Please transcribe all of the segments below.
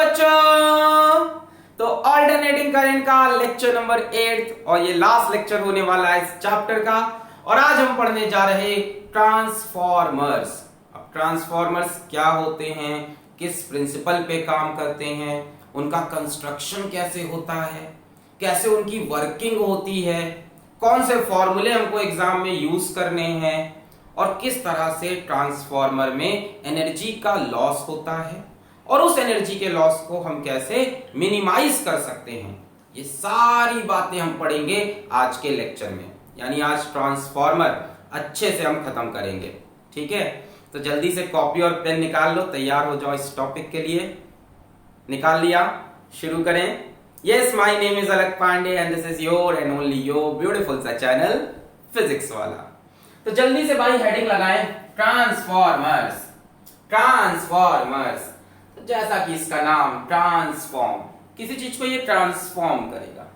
बच्चों, तो alternating current का लेक्चर नंबर 8 और ये लास्ट लेक्चर होने वाला है इस चैप्टर का। और आज हम पढ़ने जा रहे ट्रांसफॉर्मर्स। अब ट्रांसफॉर्मर्स क्या होते हैं, किस प्रिंसिपल पे काम करते हैं, उनका कंस्ट्रक्शन कैसे होता है, कैसे उनकी वर्किंग होती है, कौन से फॉर्मूले हमको एग्जाम में यूज करने हैं और किस तरह से ट्रांसफॉर्मर में एनर्जी का लॉस होता है और उस एनर्जी के लॉस को हम कैसे मिनिमाइज कर सकते हैं, ये सारी बातें हम पढ़ेंगे आज के लेक्चर में। यानी आज ट्रांसफॉर्मर अच्छे से हम खत्म करेंगे। ठीक है, तो जल्दी से कॉपी और पेन निकाल लो, तैयार हो जाओ इस टॉपिक के लिए। निकाल लिया, शुरू करें। Yes, my name is Alak Pandey and this is your and only your beautiful सा चैनल फिजिक्स वाला। तो जल्दी से भाई हेडिंग लगाएं, ट्रांसफॉर्मर्स। ट्रांसफॉर्मर्स जैसा कि इसका नाम ट्रांसफॉर्म, किसी चीज को ये ट्रांसफॉर्म करेगा।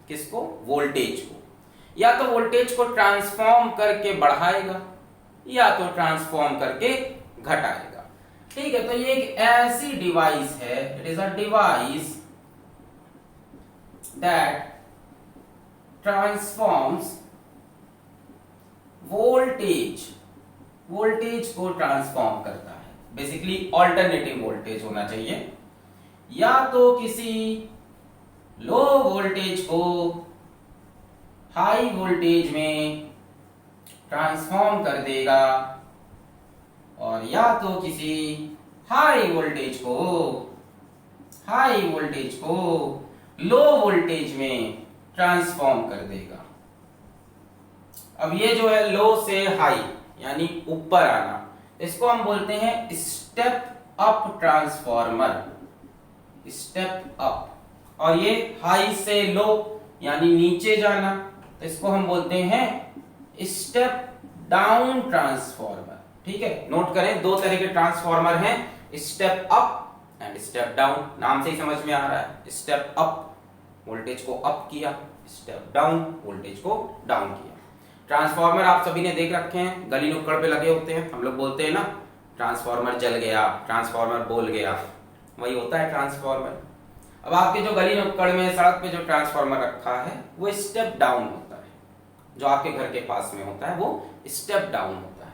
किसको? वोल्टेज को। या तो वोल्टेज को ट्रांसफॉर्म करके बढ़ाएगा या तो ट्रांसफॉर्म करके घटाएगा। ठीक है, तो ये एक ऐसी डिवाइस है, it is a device that transforms voltage को ट्रांसफॉर्म करता है। बेसिकली ऑल्टरनेटिंग वोल्टेज होना चाहिए, या तो किसी लो वोल्टेज को हाई वोल्टेज में ट्रांसफॉर्म कर देगा और या तो किसी हाई वोल्टेज को लो वोल्टेज में ट्रांसफॉर्म कर देगा। अब ये जो है लो से हाई यानी ऊपर आना, इसको हम बोलते हैं step up transformer, step up. और ये हाई से लो यानी नीचे जाना, तो इसको हम बोलते हैं स्टेप डाउन ट्रांसफॉर्मर। ठीक है, नोट करें, दो तरह के ट्रांसफॉर्मर हैं, step up and step down. नाम से ही समझ में आ रहा है, स्टेप अप वोल्टेज को अप किया, स्टेप डाउन वोल्टेज को डाउन किया। ट्रांसफॉर्मर आप सभी ने देख रखे हैं, गली नुक्कड़ पे लगे होते हैं। हम लोग बोलते हैं ना, ट्रांसफॉर्मर जल गया, ट्रांसफॉर्मर बोल गया, वही होता है ट्रांसफॉर्मर। अब आपके जो गली नुक्कड़ में सड़क पे जो ट्रांसफॉर्मर रखा है वो स्टेप डाउन होता है, जो आपके घर के पास में होता है वो स्टेप डाउन होता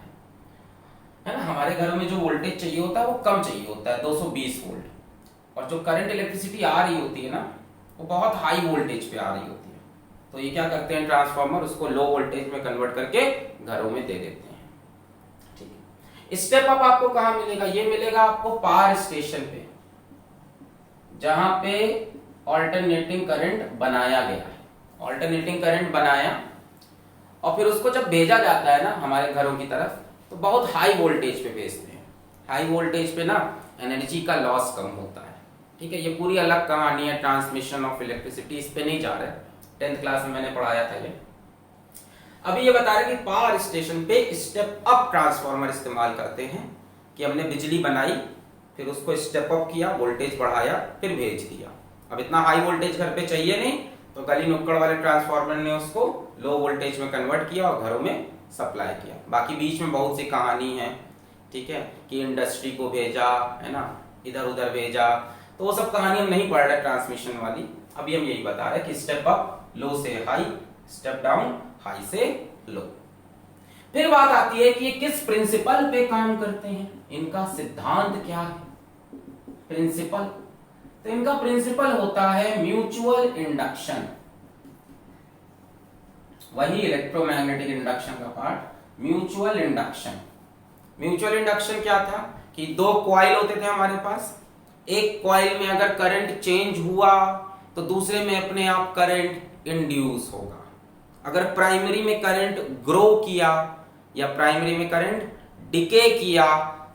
है ना। हमारे घरों में जो वोल्टेज चाहिए होता है वो कम चाहिए होता है, 220 वोल्ट, और जो करंट इलेक्ट्रिसिटी आ रही होती है ना वो बहुत हाई वोल्टेज पे आ रही होती है। तो ये क्या करते हैं ट्रांसफॉर्मर, उसको लो वोल्टेज में कन्वर्ट करके घरों में दे देते हैं। ठीक है, स्टेप अप आपको कहां मिलेगा? ये मिलेगा आपको पावर स्टेशन पे, जहां पे ऑल्टरनेटिंग करंट बनाया गया है। ऑल्टरनेटिंग करंट बनाया और फिर उसको जब भेजा जाता है ना हमारे घरों की तरफ, तो बहुत हाई वोल्टेज पे भेजते हैं। हाई वोल्टेज पे ना एनर्जी का लॉस कम होता है। ठीक है, ये पूरी अलग कहानी है, ट्रांसमिशन ऑफ इलेक्ट्रिसिटी, इस पे नहीं जा रहे। 10th क्लास में मैंने पढ़ाया था ये। अभी ये बता रहे कि पावर स्टेशन पे स्टेप अप ट्रांसफॉर्मर इस्तेमाल करते हैं, कि हमने बिजली बनाई, फिर उसको स्टेप अप किया, वोल्टेज बढ़ाया, फिर भेज दिया। अब इतना हाई वोल्टेज घर पे चाहिए नहीं, तो गली नुक्कड़ वाले ट्रांसफॉर्मर ने उसको लो वोल्टेज में कन्वर्ट किया और घरों में सप्लाई किया। बाकी बीच में बहुत सी कहानी है, ठीक है, कि इंडस्ट्री को भेजा, है ना, इधर उधर भेजा, तो वो सब कहानी हम नहीं पढ़ रहे ट्रांसमिशन वाली। अभी हम यही बता रहे कि स्टेप अप लो से हाई, स्टेप डाउन हाई से लो। फिर बात आती है कि ये किस प्रिंसिपल पे काम करते हैं, इनका सिद्धांत क्या है। प्रिंसिपल, तो इनका प्रिंसिपल होता है म्यूचुअल इंडक्शन, वही इलेक्ट्रोमैग्नेटिक इंडक्शन का part, mutual induction. Mutual induction क्या था कि दो कॉइल होते थे हमारे पास, एक कॉइल में अगर करंट चेंज हुआ तो दूसरे में अपने आप करंट इंड्यूस होगा। अगर प्राइमरी में करंट ग्रो किया या प्राइमरी में करंट डिके किया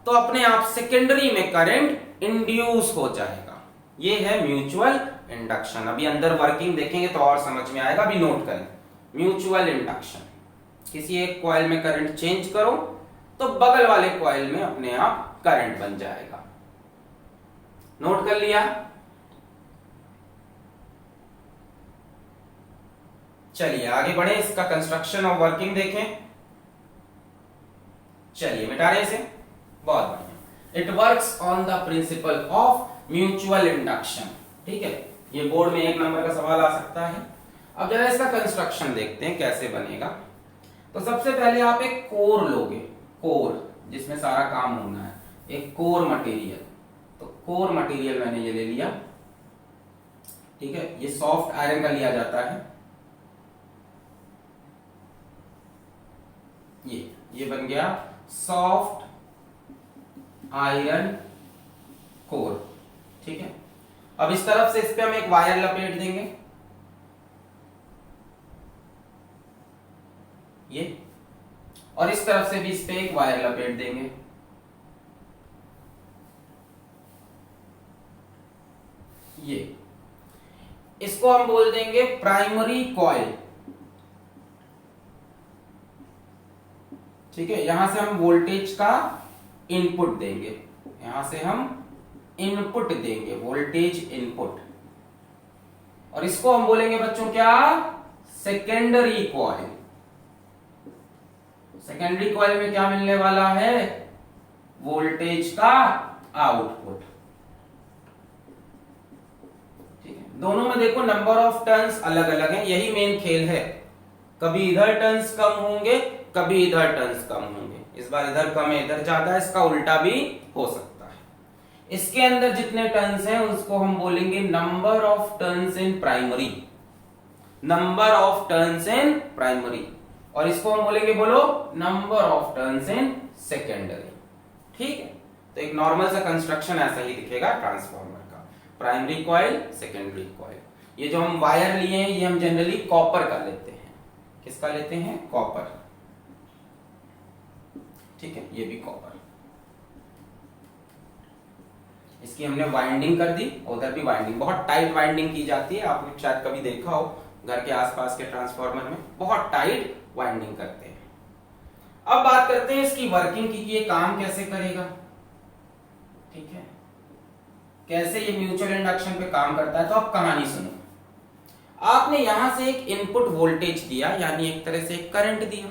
तो अपने आप सेकेंडरी में करंट इंड्यूस हो जाएगा। ये है म्यूचुअल इंडक्शन। अभी अंदर वर्किंग देखेंगे तो और समझ में आएगा, अभी नोट करें। म्यूचुअल इंडक्शन, किसी एक कॉइल में करंट चेंज करो तो बगल वाले कॉइल में अपने आप करंट बन जाएगा। नोट कर लिया? चलिए आगे बढ़े, इसका कंस्ट्रक्शन और वर्किंग देखें। चलिए मिटा रहे इसे, बहुत बढ़िया। It works on the principle of mutual induction. ठीक है, ये बोर्ड में 1 नंबर का सवाल आ सकता है। अब जरा इसका कंस्ट्रक्शन देखते हैं कैसे बनेगा। तो सबसे पहले आप एक कोर लोगे, कोर जिसमें सारा काम होना है, एक कोर मटेरियल। तो कोर मटेरियल मैंने ये ले लिया। ठीक है, ये सॉफ्ट आयरन का लिया जाता है। ये बन गया सॉफ्ट आयरन कोर। ठीक है, अब इस तरफ से इस पे हम एक वायर लपेट देंगे, ये, और इस तरफ से भी इस पे एक वायर लपेट देंगे। ये, इसको हम बोल देंगे प्राइमरी कॉइल। ठीक है, यहां से हम वोल्टेज का इनपुट देंगे, यहां से हम इनपुट देंगे, वोल्टेज इनपुट। और इसको हम बोलेंगे बच्चों क्या, सेकेंडरी कॉइल। सेकेंडरी कॉइल में क्या मिलने वाला है, वोल्टेज का आउटपुट। ठीक है, दोनों में देखो नंबर ऑफ टर्न्स अलग अलग हैं, यही मेन खेल है। कभी इधर टर्न्स कम होंगे, कभी इधर टर्न्स कम होंगे। इस बार इधर कम है, इधर ज्यादा है, इसका उल्टा भी हो सकता है। इसके अंदर जितने टर्न्स हैं उसको हम बोलेंगे number of turns in primary, number of turns in primary. और इसको हम बोलेंगे, बोलो, number of turns in secondary. ठीक है, तो एक नॉर्मल सा कंस्ट्रक्शन ऐसा ही दिखेगा ट्रांसफार्मर का, प्राइमरी कॉइल, सेकेंडरी कॉइल। ये जो हम वायर लिए हैं ये हम जनरली कॉपर का लेते हैं। किसका लेते हैं, कॉपर। ठीक है, ये भी कॉपर। इसकी हमने वाइंडिंग कर दी, उधर भी वाइंडिंग, बहुत टाइट वाइंडिंग की जाती है। आपने शायद कभी देखा हो घर के आसपास के ट्रांसफार्मर में बहुत टाइट वाइंडिंग करते हैं। अब बात करते हैं इसकी वर्किंग की, कि ये काम कैसे करेगा। ठीक है, कैसे ये म्यूचुअल इंडक्शन पे काम करता है। तो आप कहानी सुनो। आपने यहां से एक इनपुट वोल्टेज दिया, यानी एक तरह से करंट दिया।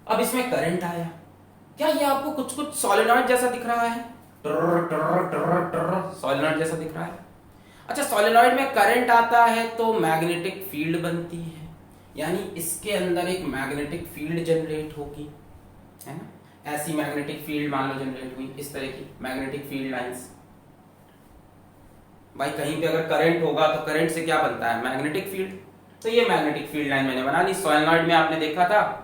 अब इसमें करंट आया, क्या ये आपको कुछ कुछ सॉलिनॉइड जैसा दिख रहा है, सॉलिनॉइड जैसा दिख रहा है। अच्छा, सॉलिनॉइड में करंट आता है तो मैग्नेटिक फील्ड बनती है, यानी इसके अंदर एक मैग्नेटिक फील्ड जनरेट होगी, है ना। ऐसी मैग्नेटिक फील्ड मान लो जनरेट हुई, इस तरह की मैग्नेटिक फील्ड लाइंस। भाई कहीं पे अगर करंट होगा तो करंट से क्या बनता है, मैग्नेटिक फील्ड। तो ये मैग्नेटिक फील्ड लाइन मैंने बना ली। सॉलिनॉइड में आपने देखा था,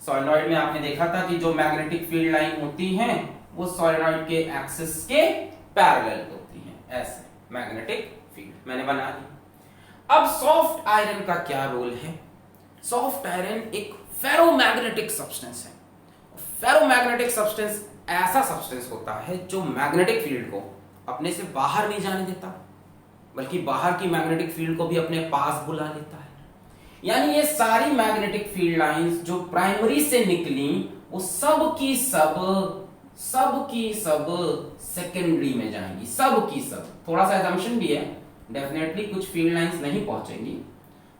सॉलिनॉइड में आपने देखा था कि जो मैग्नेटिक फील्ड लाइन होती हैं वो सॉलिनॉइड के एक्सिस के पैरेलल होती हैं, ऐसे मैग्नेटिक फील्ड मैंने बना ली। अब सॉफ्ट आयरन का क्या रोल है। सॉफ्ट आयरन एक फेरोमैग्नेटिक सब्सटेंस है। फेरोमैग्नेटिक सब्सटेंस ऐसा सब्सटेंस होता है जो मैग्नेटिक फील्ड को अपने से बाहर नहीं जाने देता, बल्कि बाहर की मैग्नेटिक फील्ड को भी अपने पास बुला लेता है। यानी ये सारी मैग्नेटिक फील्ड लाइंस जो प्राइमरी से निकली वो सब की सब सेकेंडरी में जाएंगी, सब की सब। थोड़ा सा एजम्पशन भी है, डेफिनेटली कुछ फील्ड लाइंस नहीं पहुंचेंगी,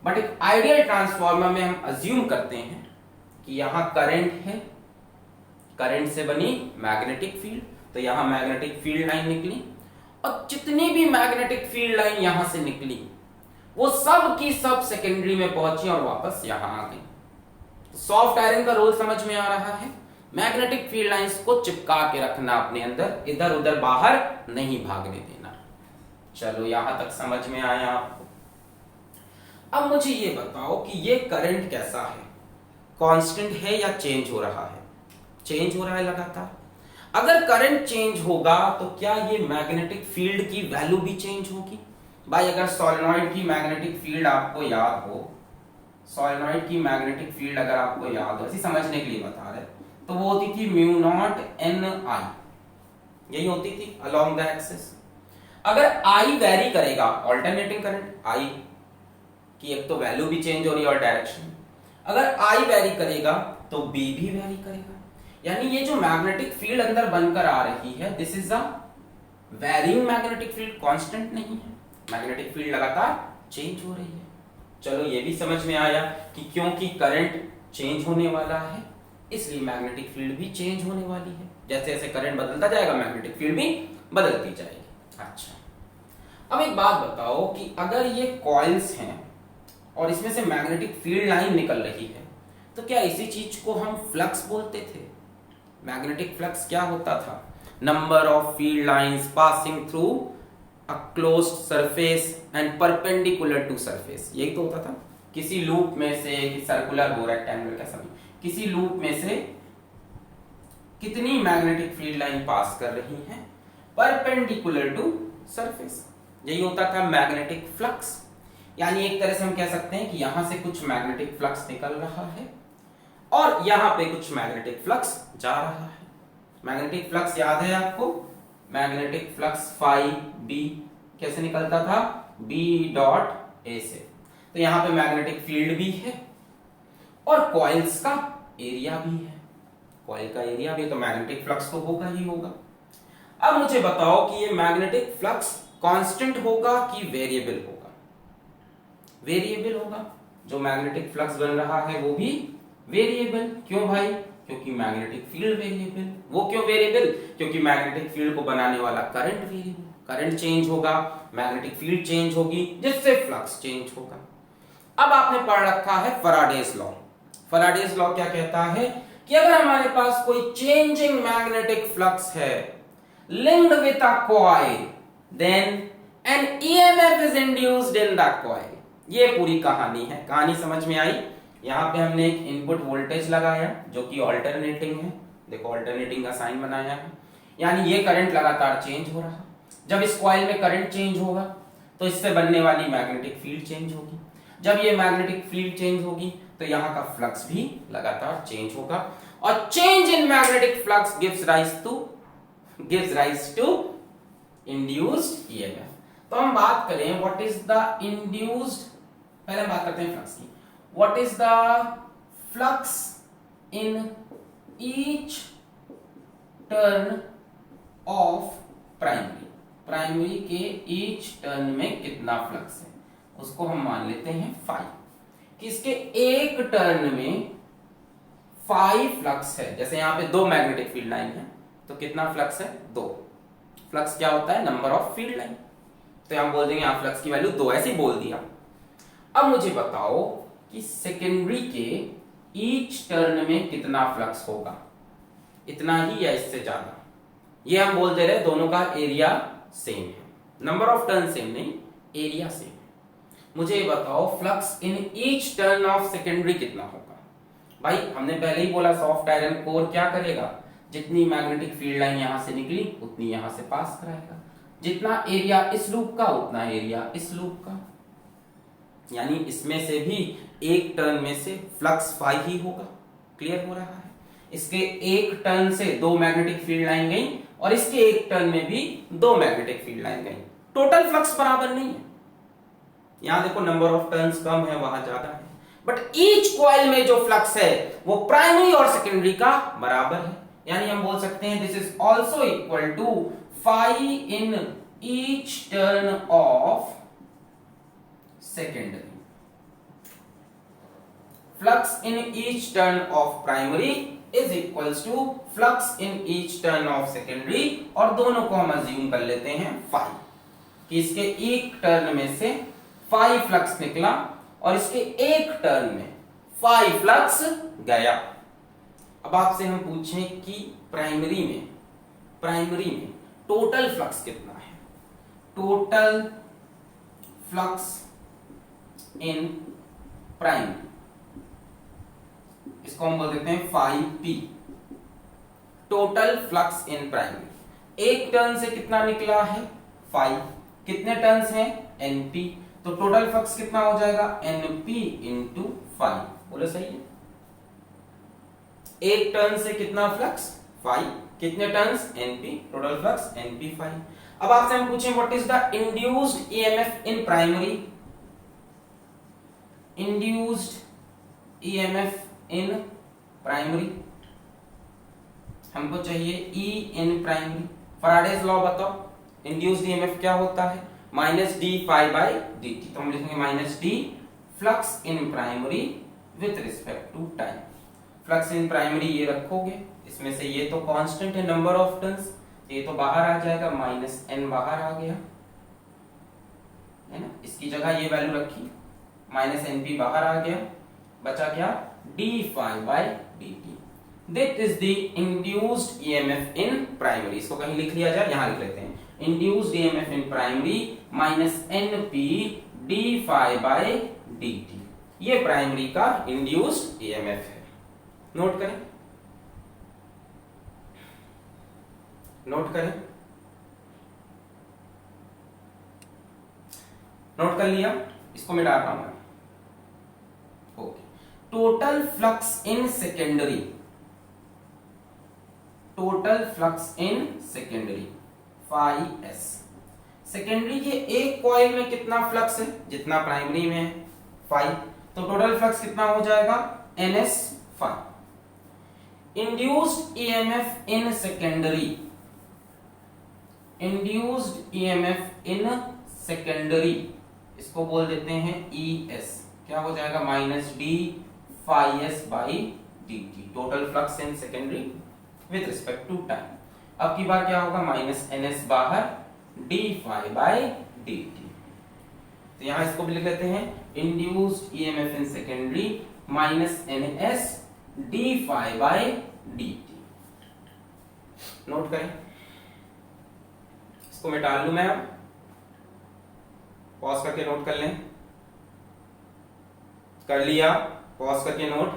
बट एक आइडियल ट्रांसफार्मर में हम अज्यूम करते हैं कि यहां करंट है, करंट से बनी मैग्नेटिक फील्ड, तो यहां मैग्नेटिक फील्ड लाइन निकली, और जितनी भी मैग्नेटिक फील्ड लाइन यहां से निकली वो सब की सब सेकेंडरी में पहुंची और वापस यहां आ गई। सॉफ्ट आयरन का रोल समझ में आ रहा है, मैग्नेटिक फील्ड लाइंस को चिपका के रखना अपने अंदर, इधर उधर बाहर नहीं भागने देना। चलो यहां तक समझ में आया आपको। अब मुझे ये बताओ कि ये करंट कैसा है, कांस्टेंट है या चेंज हो रहा है। चेंज हो रहा है लगातार। अगर करंट चेंज होगा तो क्या ये मैग्नेटिक फील्ड की वैल्यू भी चेंज होगी। भाई अगर सॉलिनॉइड की मैग्नेटिक फील्ड आपको याद हो, सॉलिनॉइड की मैग्नेटिक फील्ड अगर आपको याद हो, ऐसे समझने के लिए बता रहे, तो वो होती थी म्यू नॉट एन आई, यही होती थी अलोंग द एक्सिस। अगर आई वेरी करेगा, ऑल्टरनेटिंग करंट आई की एक तो वैल्यू भी चेंज हो रही है और डायरेक्शन, अगर आई वेरी करेगा तो बी भी वेरी करेगा। यानी ये जो मैग्नेटिक फील्ड अंदर बनकर आ रही है, this is a varying magnetic field, constant नहीं है। मैग्नेटिक फील्ड लगातार चेंज हो रही है। चलो ये भी समझ में आया कि क्योंकि करंट चेंज होने वाला है इसलिए मैग्नेटिक फील्ड भी चेंज होने वाली है। जैसे जैसे करंट बदलता जाएगा मैग्नेटिक फील्ड भी बदलती जाएगी। अच्छा, अब एक बात बताओ कि अगर ये कॉइल्स हैं और इसमें से मैग्नेटिक फील्ड लाइन निकल रही है, तो क्या इसी चीज को हम फ्लक्स बोलते थे? मैग्नेटिक फ्लक्स क्या होता था? Number of field lines passing through a closed surface and perpendicular to surface, यही तो होता था। किसी लूप में से, सर्कुलर हो, रेक्टेंगुलर, कैसा भी, किसी लूप में से कितनी मैग्नेटिक फील्ड लाइन पास कर रही हैं? परपेंडिकुलर टू सरफेस, यही होता था मैग्नेटिक फ्लक्स। यानी एक तरह से हम कह सकते हैं कि यहां से कुछ मैग्नेटिक फ्लक्स निकल रहा है और यहां पे कुछ मैग्नेटिक फ्लक्स जा रहा है। मैग्नेटिक फ्लक्स याद है आपको? मैग्नेटिक फ्लक्स फाई बी कैसे निकलता था? बी डॉट ए से। तो यहां पे मैग्नेटिक फील्ड भी है और कॉइल्स का एरिया भी है। कॉइल का एरिया भी, तो मैग्नेटिक फ्लक्स तो होगा ही होगा। अब मुझे बताओ कि ये मैग्नेटिक फ्लक्स कांस्टेंट होगा कि वेरिएबल होगा? वेरिएबल होगा। जो मैग्नेटिक फ्लक्स बन रहा है वो भी वेरिएबल। क्यों भाई? क्योंकि मैग्नेटिक फील्ड वेरिएबल। वो क्यों वेरिएबल? क्योंकि मैग्नेटिक फील्ड को बनाने वाला करंट वेरिएबल। करंट चेंज होगा, मैग्नेटिक फील्ड चेंज होगी, जिससे फ्लक्स चेंज होगा। अब आपने पढ़ रखा है फैराडेज लॉ। फैराडेज लॉ क्या कहता है कि अगर हमारे पास कोई चेंजिंग मैग्नेटिक फ्लक्स है linked with a coil, then an EMF is induced in the coil। ये पूरी कहानी है। कहानी समझ में आई? यहाँ पे हमने एक इनपुट वोल्टेज लगाया जो कि ऑल्टरनेटिंग है। देखो ऑल्टरनेटिंग का साइन बनाया है, यानी ये करंट लगातार चेंज हो रहा। जब इस कॉइल में करंट चेंज होगा तो इससे बनने वाली मैग्नेटिक फील्ड चेंज होगी। जब ये मैग्नेटिक फील्ड चेंज होगी तो यहाँ का फ्लक्स भी लगातार चेंज होगा, और change in magnetic flux gives rise to induced EMF। तो हम बात करें व्हाट इज द इंड्यूस्ड, पहले हम बात करते हैं फ्लक्स की। What is the flux in each turn of primary? Primary के ईच टर्न में कितना फ्लक्स है उसको हम मान लेते हैं 5, कि इसके एक टर्न में 5 फ्लक्स है। जैसे यहां पे 2 मैग्नेटिक फील्ड लाइन है तो कितना फ्लक्स है? 2। फ्लक्स क्या होता है? Number of field line. तो हम बोल देंगे यहां फ्लक्स की वैल्यू 2, ऐसे ही बोल दिया। अब मुझे बताओ कि सेकेंडरी के ईच टर्न में कितना फ्लक्स होगा? इतना ही या इससे ज्यादा? ये हम बोल दे रहे दोनों का एरिया सेम है, नंबर ऑफ टर्न सेम नहीं, एरिया सेम है। मुझे बताओ flux in each turn of secondary कितना होगा? भाई हमने पहले ही बोला सॉफ्ट आयरन कोर क्या करेगा? जितनी मैग्नेटिक फील्ड लाइन यहां से निकली उतनी यहां से पास कराएगा। जितना एरिया इस लूप का उतना एरिया इस लूप का, यानी इसमें से भी एक टर्न में से फ्लक्स 5 ही होगा। क्लियर हो रहा है? इसके एक टर्न से 2 मैग्नेटिक फील्ड लाइन गई और इसके एक टर्न में भी 2 मैग्नेटिक फील्ड लाइन गई। टोटल फ्लक्स बराबर नहीं है। यहां देखो नंबर ऑफ टर्न्स कम है, वहां ज्यादा है, बट ईच कॉइल में जो फ्लक्स है वो प्राइमरी और सेकेंडरी का बराबर है। यानी हम बोल सकते हैं this is also equal to phi in each turn of secondary. Flux in each turn of primary is equals to flux in each turn of secondary, और दोनों को हम अज्यूम कर लेते हैं phi, कि इसके एक टर्न में से 5 फ्लक्स निकला और इसके एक टर्न में 5 फ्लक्स गया। अब आपसे हम पूछें कि प्राइमरी में टोटल फ्लक्स कितना है? टोटल फ्लक्स इन प्राइमरी, इसको हम बोल देते हैं 5p। Total flux in primary, एक टर्न से कितना निकला है? 5। कितने टर्न्स हैं? np। तो टोटल फ्लक्स कितना हो जाएगा? np into 5। बोलो सही है? एक टर्न से कितना फ्लक्स? 5। कितने turns? np। Total flux np 5। अब आपसे हम पूछें what is the induced EMF in primary? Induced EMF in primary हमको चाहिए E in primary. Faraday's law बताओ, इंड्यूस्ड ईएमएफ क्या होता है? Minus d phi by d t. तो हम लिखेंगे minus d flux in primary with respect to time. Flux in primary ये रखोगे, इसमें से ये तो कांस्टेंट है नंबर ऑफ टर्न्स, ये तो बाहर आ जाएगा, -n बाहर आ गया है ना, इसकी जगह ये वैल्यू रखी, -np बाहर आ गया, बचा क्या, d∅/dt। This is the induced EMF in primary. इसको कहीं लिख लिया जाए, यहां लिख लेते हैं, induced EMF in primary -np d∅/dt। ये प्राइमरी का इंड्यूस्ड ईएमएफ है। नोट करें, नोट करें, नोट कर लिया, इसको मिटा रहा हूं मैं। Okay, total flux in secondary, total flux in secondary φs। Secondary के एक कॉइल में कितना फ्लक्स है, जितना प्राइमरी में है फाई, तो टोटल फ्लक्स कितना हो जाएगा, ns phi. Induced EMF in secondary, induced EMF in secondary, इसको बोल देते हैं ES, क्या हो जाएगा, -d∅s/dt। Total flux in secondary with respect to time. अब की बार क्या होगा, -ns बाहर, d∅/dt। तो यहां इसको भी लिख लेते हैं, induced EMF in secondary -ns d∅/dt। Note करें, इसको मिटा लूं मैं, अब पॉज करके नोट कर लें, कर लिया, पॉज करके नोट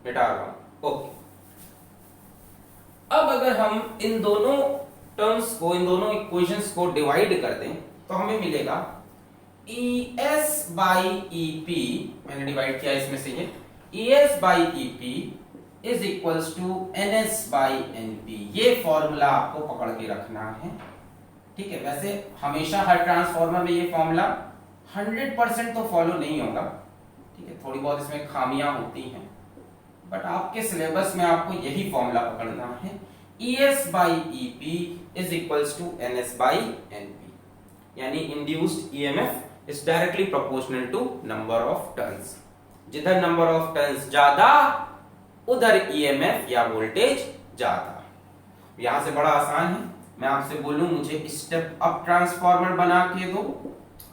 मिटा रहा हूं। ओके, अब अगर हम इन दोनों टर्म्स को, इन दोनों इक्वेशंस को डिवाइड कर दें तो हमें मिलेगा ES/EP, मैंने डिवाइड किया इसमें से, ये ES/EP is equals to NS/NP। ये फॉर्मूला आपको पकड़ के रखना है, ठीक है। वैसे हमेशा हर ट्रांसफार्मर में ये फॉर्मूला 100% तो फॉलो नहीं होगा, ठीक है, थोड़ी बहुत इसमें खामियां होती हैं, बट आपके सिलेबस में आपको यही फॉर्मूला पकड़ना है, ES/EP is equals to NS/NP, यानी induced EMF is directly proportional to number of turns. जिधर नंबर ऑफ टर्न्स ज्यादा उधर ईएमएफ या वोल्टेज ज्यादा। यहां से बड़ा आसान है, मैं आपसे बोलूं मुझे स्टेप अप ट्रांसफार्मर बना के दो,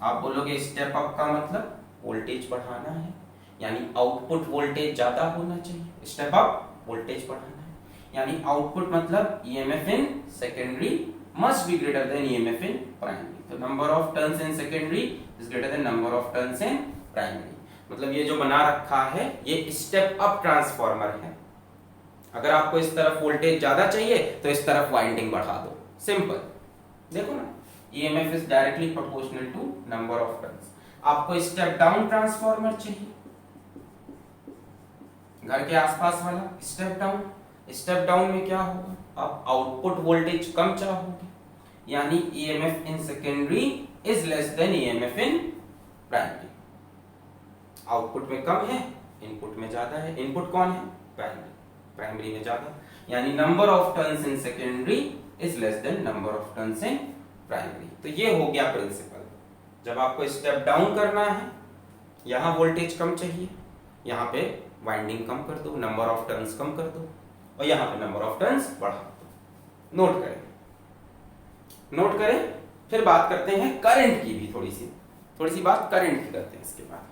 आप बोलोगे स्टेप अप का मतलब वोल्टेज बढ़ाना है, यानी आउटपुट वोल्टेज ज्यादा होना चाहिए, स्टेप अप वोल्टेज बढ़ाना है, यानी आउटपुट मतलब EMF in secondary must be greater than EMF in primary. तो number of turns in secondary is greater than number of turns in primary. मतलब ये जो बना रखा है ये स्टेप अप ट्रांसफार्मर है। अगर आपको इस तरफ वोल्टेज ज्यादा चाहिए तो इस तरफ वाइंडिंग बढ़ा दो, सिंपल। देखो ना, EMF is directly proportional to number of turns. आपको स्टेप डाउन ट्रांसफार्मर चाहिए, घर के आसपास वाला स्टेप डाउन। स्टेप डाउन में क्या होगा, आप आउटपुट वोल्टेज कम चाहोगे, यानी EMF in secondary is less than EMF in primary. Output में कम है, इनपुट में ज्यादा है। इनपुट कौन है, प्राइमरी, प्राइमरी में ज्यादा, यानी number of turns in secondary is less than number of turns in primary. तो ये हो गया प्रिंसिपल। जब आपको स्टेप डाउन करना है, यहां वोल्टेज कम चाहिए, यहां पे वाइंडिंग कम कर दो, नंबर ऑफ टर्न्स कम कर दो, और यहां पे नंबर ऑफ टर्न्स बढ़ा दो। नोट करें, नोट करें। फिर बात करते हैं करंट की भी, थोड़ी सी बात करंट की करते हैं इसके बाद।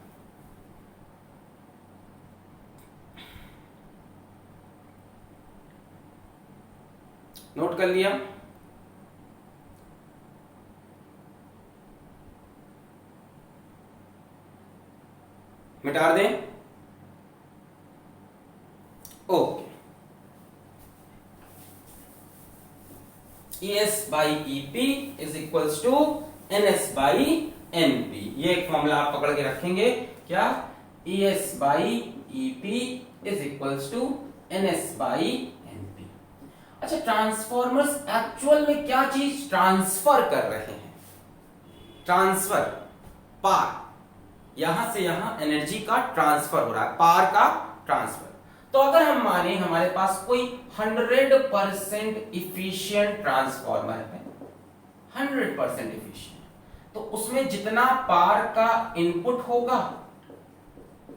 नोट कर लिया, मिटा दें, okay. ES/EP is equals to NS/NP। ये एक फॉर्मूला आप पकड़ के रखेंगे, क्या, ES/EP is equals to NS/NP। अच्छा, ट्रांसफॉर्मर्स एक्चुअल में क्या चीज ट्रांसफर कर रहे हैं, ट्रांसफर, पार, यहां से यहां एनर्जी का ट्रांसफर हो रहा है, पावर का ट्रांसफर। तो अगर हमारे पास कोई 100% इफिशिएंट ट्रांसफार्मर है, 100% इफिशिएंट, तो उसमें जितना पावर का इनपुट होगा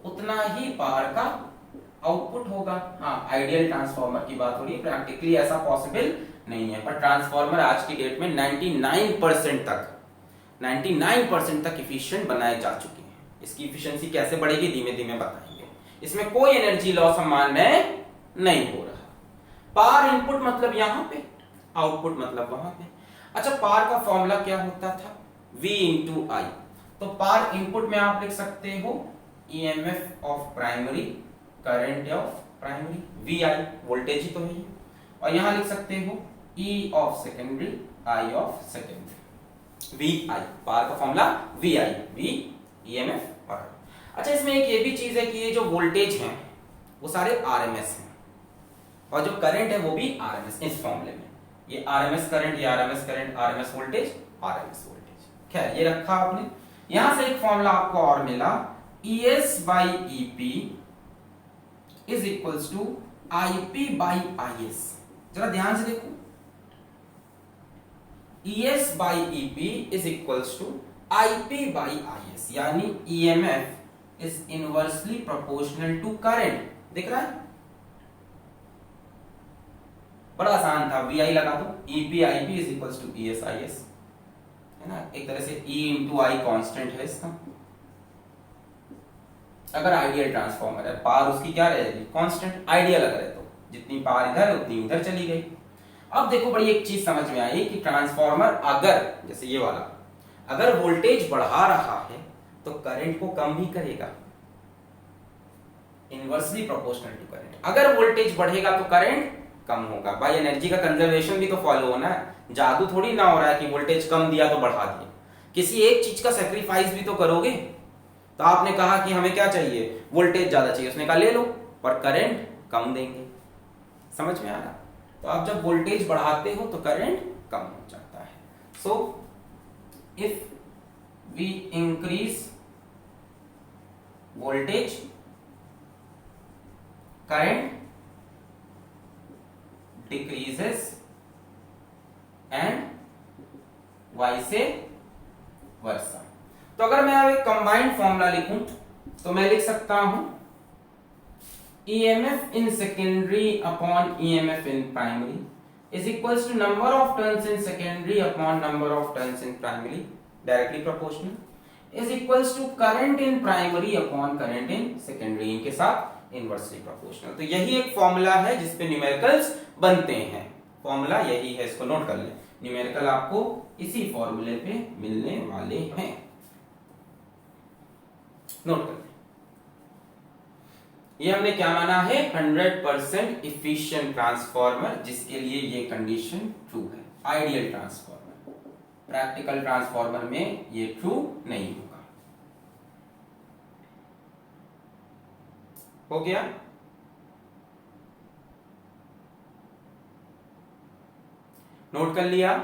उतना ही पावर का आउटपुट होगा। हाँ, आइडियल ट्रांसफार्मर की बात हो रही है, प्रैक्टिकली ऐसा पॉसिबल नहीं है, पर ट्रांसफार्मर आज की डेट में 99% तक इफिशिएंट बनाए जा चुके हैं। इसकी इफिशिएंसी कैसे बढ़ेगी धीमे धीमे बताएंगे। इसमें कोई एनर्जी लॉस सामान्य नहीं हो रहा। पावर इनपुट मतलब यहां पे, आउटपुट मतलब वहां पे। अच्छा, पावर का फॉर्मूला क्या होता था? V into I. तो पावर इनपुट में आप लिख सकते हो EMF of primary, current of primary, V I voltage ही तो है, और यहां लिख सकते हो E of secondary, I of secondary. V I power का formula V I, V EMF power. अच्छा, इसमें एक ये भी चीज है कि ये जो वोल्टेज हैं वो सारे आरएमएस हैं, और जो करंट है वो भी आरएमएस। इस फॉर्मूले में ये आरएमएस करंट, ये RMS current, RMS voltage, RMS voltage. खैर, ये रखा आपने। यहां से एक फॉर्मूला आपको और मिला, ES by EP is equals to IP by IS। जरा ध्यान से देखो, ES by EP is equals to IP by IS, यानी EMF is inversely proportional to current. दिख रहा है? बड़ा आसान था, VI लगा दो, EP IP is equals to ES IS, है ना। एक तरह से E इंटू आई कॉन्स्टेंट है इसका। अगर आइडियल ट्रांसफॉर्मर है, पावर उसकी क्या रहेगी? कांस्टेंट। आइडियल अगर है तो जितनी पावर इधर उतनी उधर चली गई। अब देखो, बड़ी एक चीज समझ में आई कि ट्रांसफॉर्मर अगर, जैसे ये वाला, अगर वोल्टेज बढ़ा रहा है तो करंट को कम ही करेगा, इनवर्सली प्रोपोर्शनल टू करंट। अगर वोल्टेज बढ़ेगा तो करंट कम होगा। भाई, एनर्जी का कंजर्वेशन भी तो फॉलो होना है, जादू थोड़ी ना हो रहा है कि वोल्टेज कम दिया तो बढ़ा दिया। किसी एक चीज का सेक्रीफाइस भी तो करोगे। तो आपने कहा कि हमें क्या चाहिए? वोल्टेज ज्यादा चाहिए, उसने कहा ले लो, पर करंट कम देंगे। समझ में आ रहा? तो आप जब वोल्टेज बढ़ाते हो तो करंट कम हो जाता है। So if we increase voltage, current decreases and vice versa. तो अगर मैं अब एक कंबाइंड फॉर्मूला लिखूं तो मैं लिख सकता हूं EMF in secondary upon EMF in primary is equals to number of turns in secondary upon number of turns in primary, directly proportional, is equals to current in primary upon current in secondary, इनके साथ inversely proportional। तो यही एक formula है जिसपे numericals बनते हैं। Formula यही है, इसको नोट कर लें। न्यूमेरिकल आपको इसी फॉर्मूले पे मिलने वाले हैं, नोट कर लें। ये हमने क्या माना है? 100% इफिशिएंट ट्रांसफॉर्मर, जिसके लिए ये कंडीशन ट्रू है। आइडियल ट्रांसफॉर्मर, प्रैक्टिकल ट्रांसफॉर्मर में ये ट्रू नहीं होगा। हो गया? नोट कर लिया?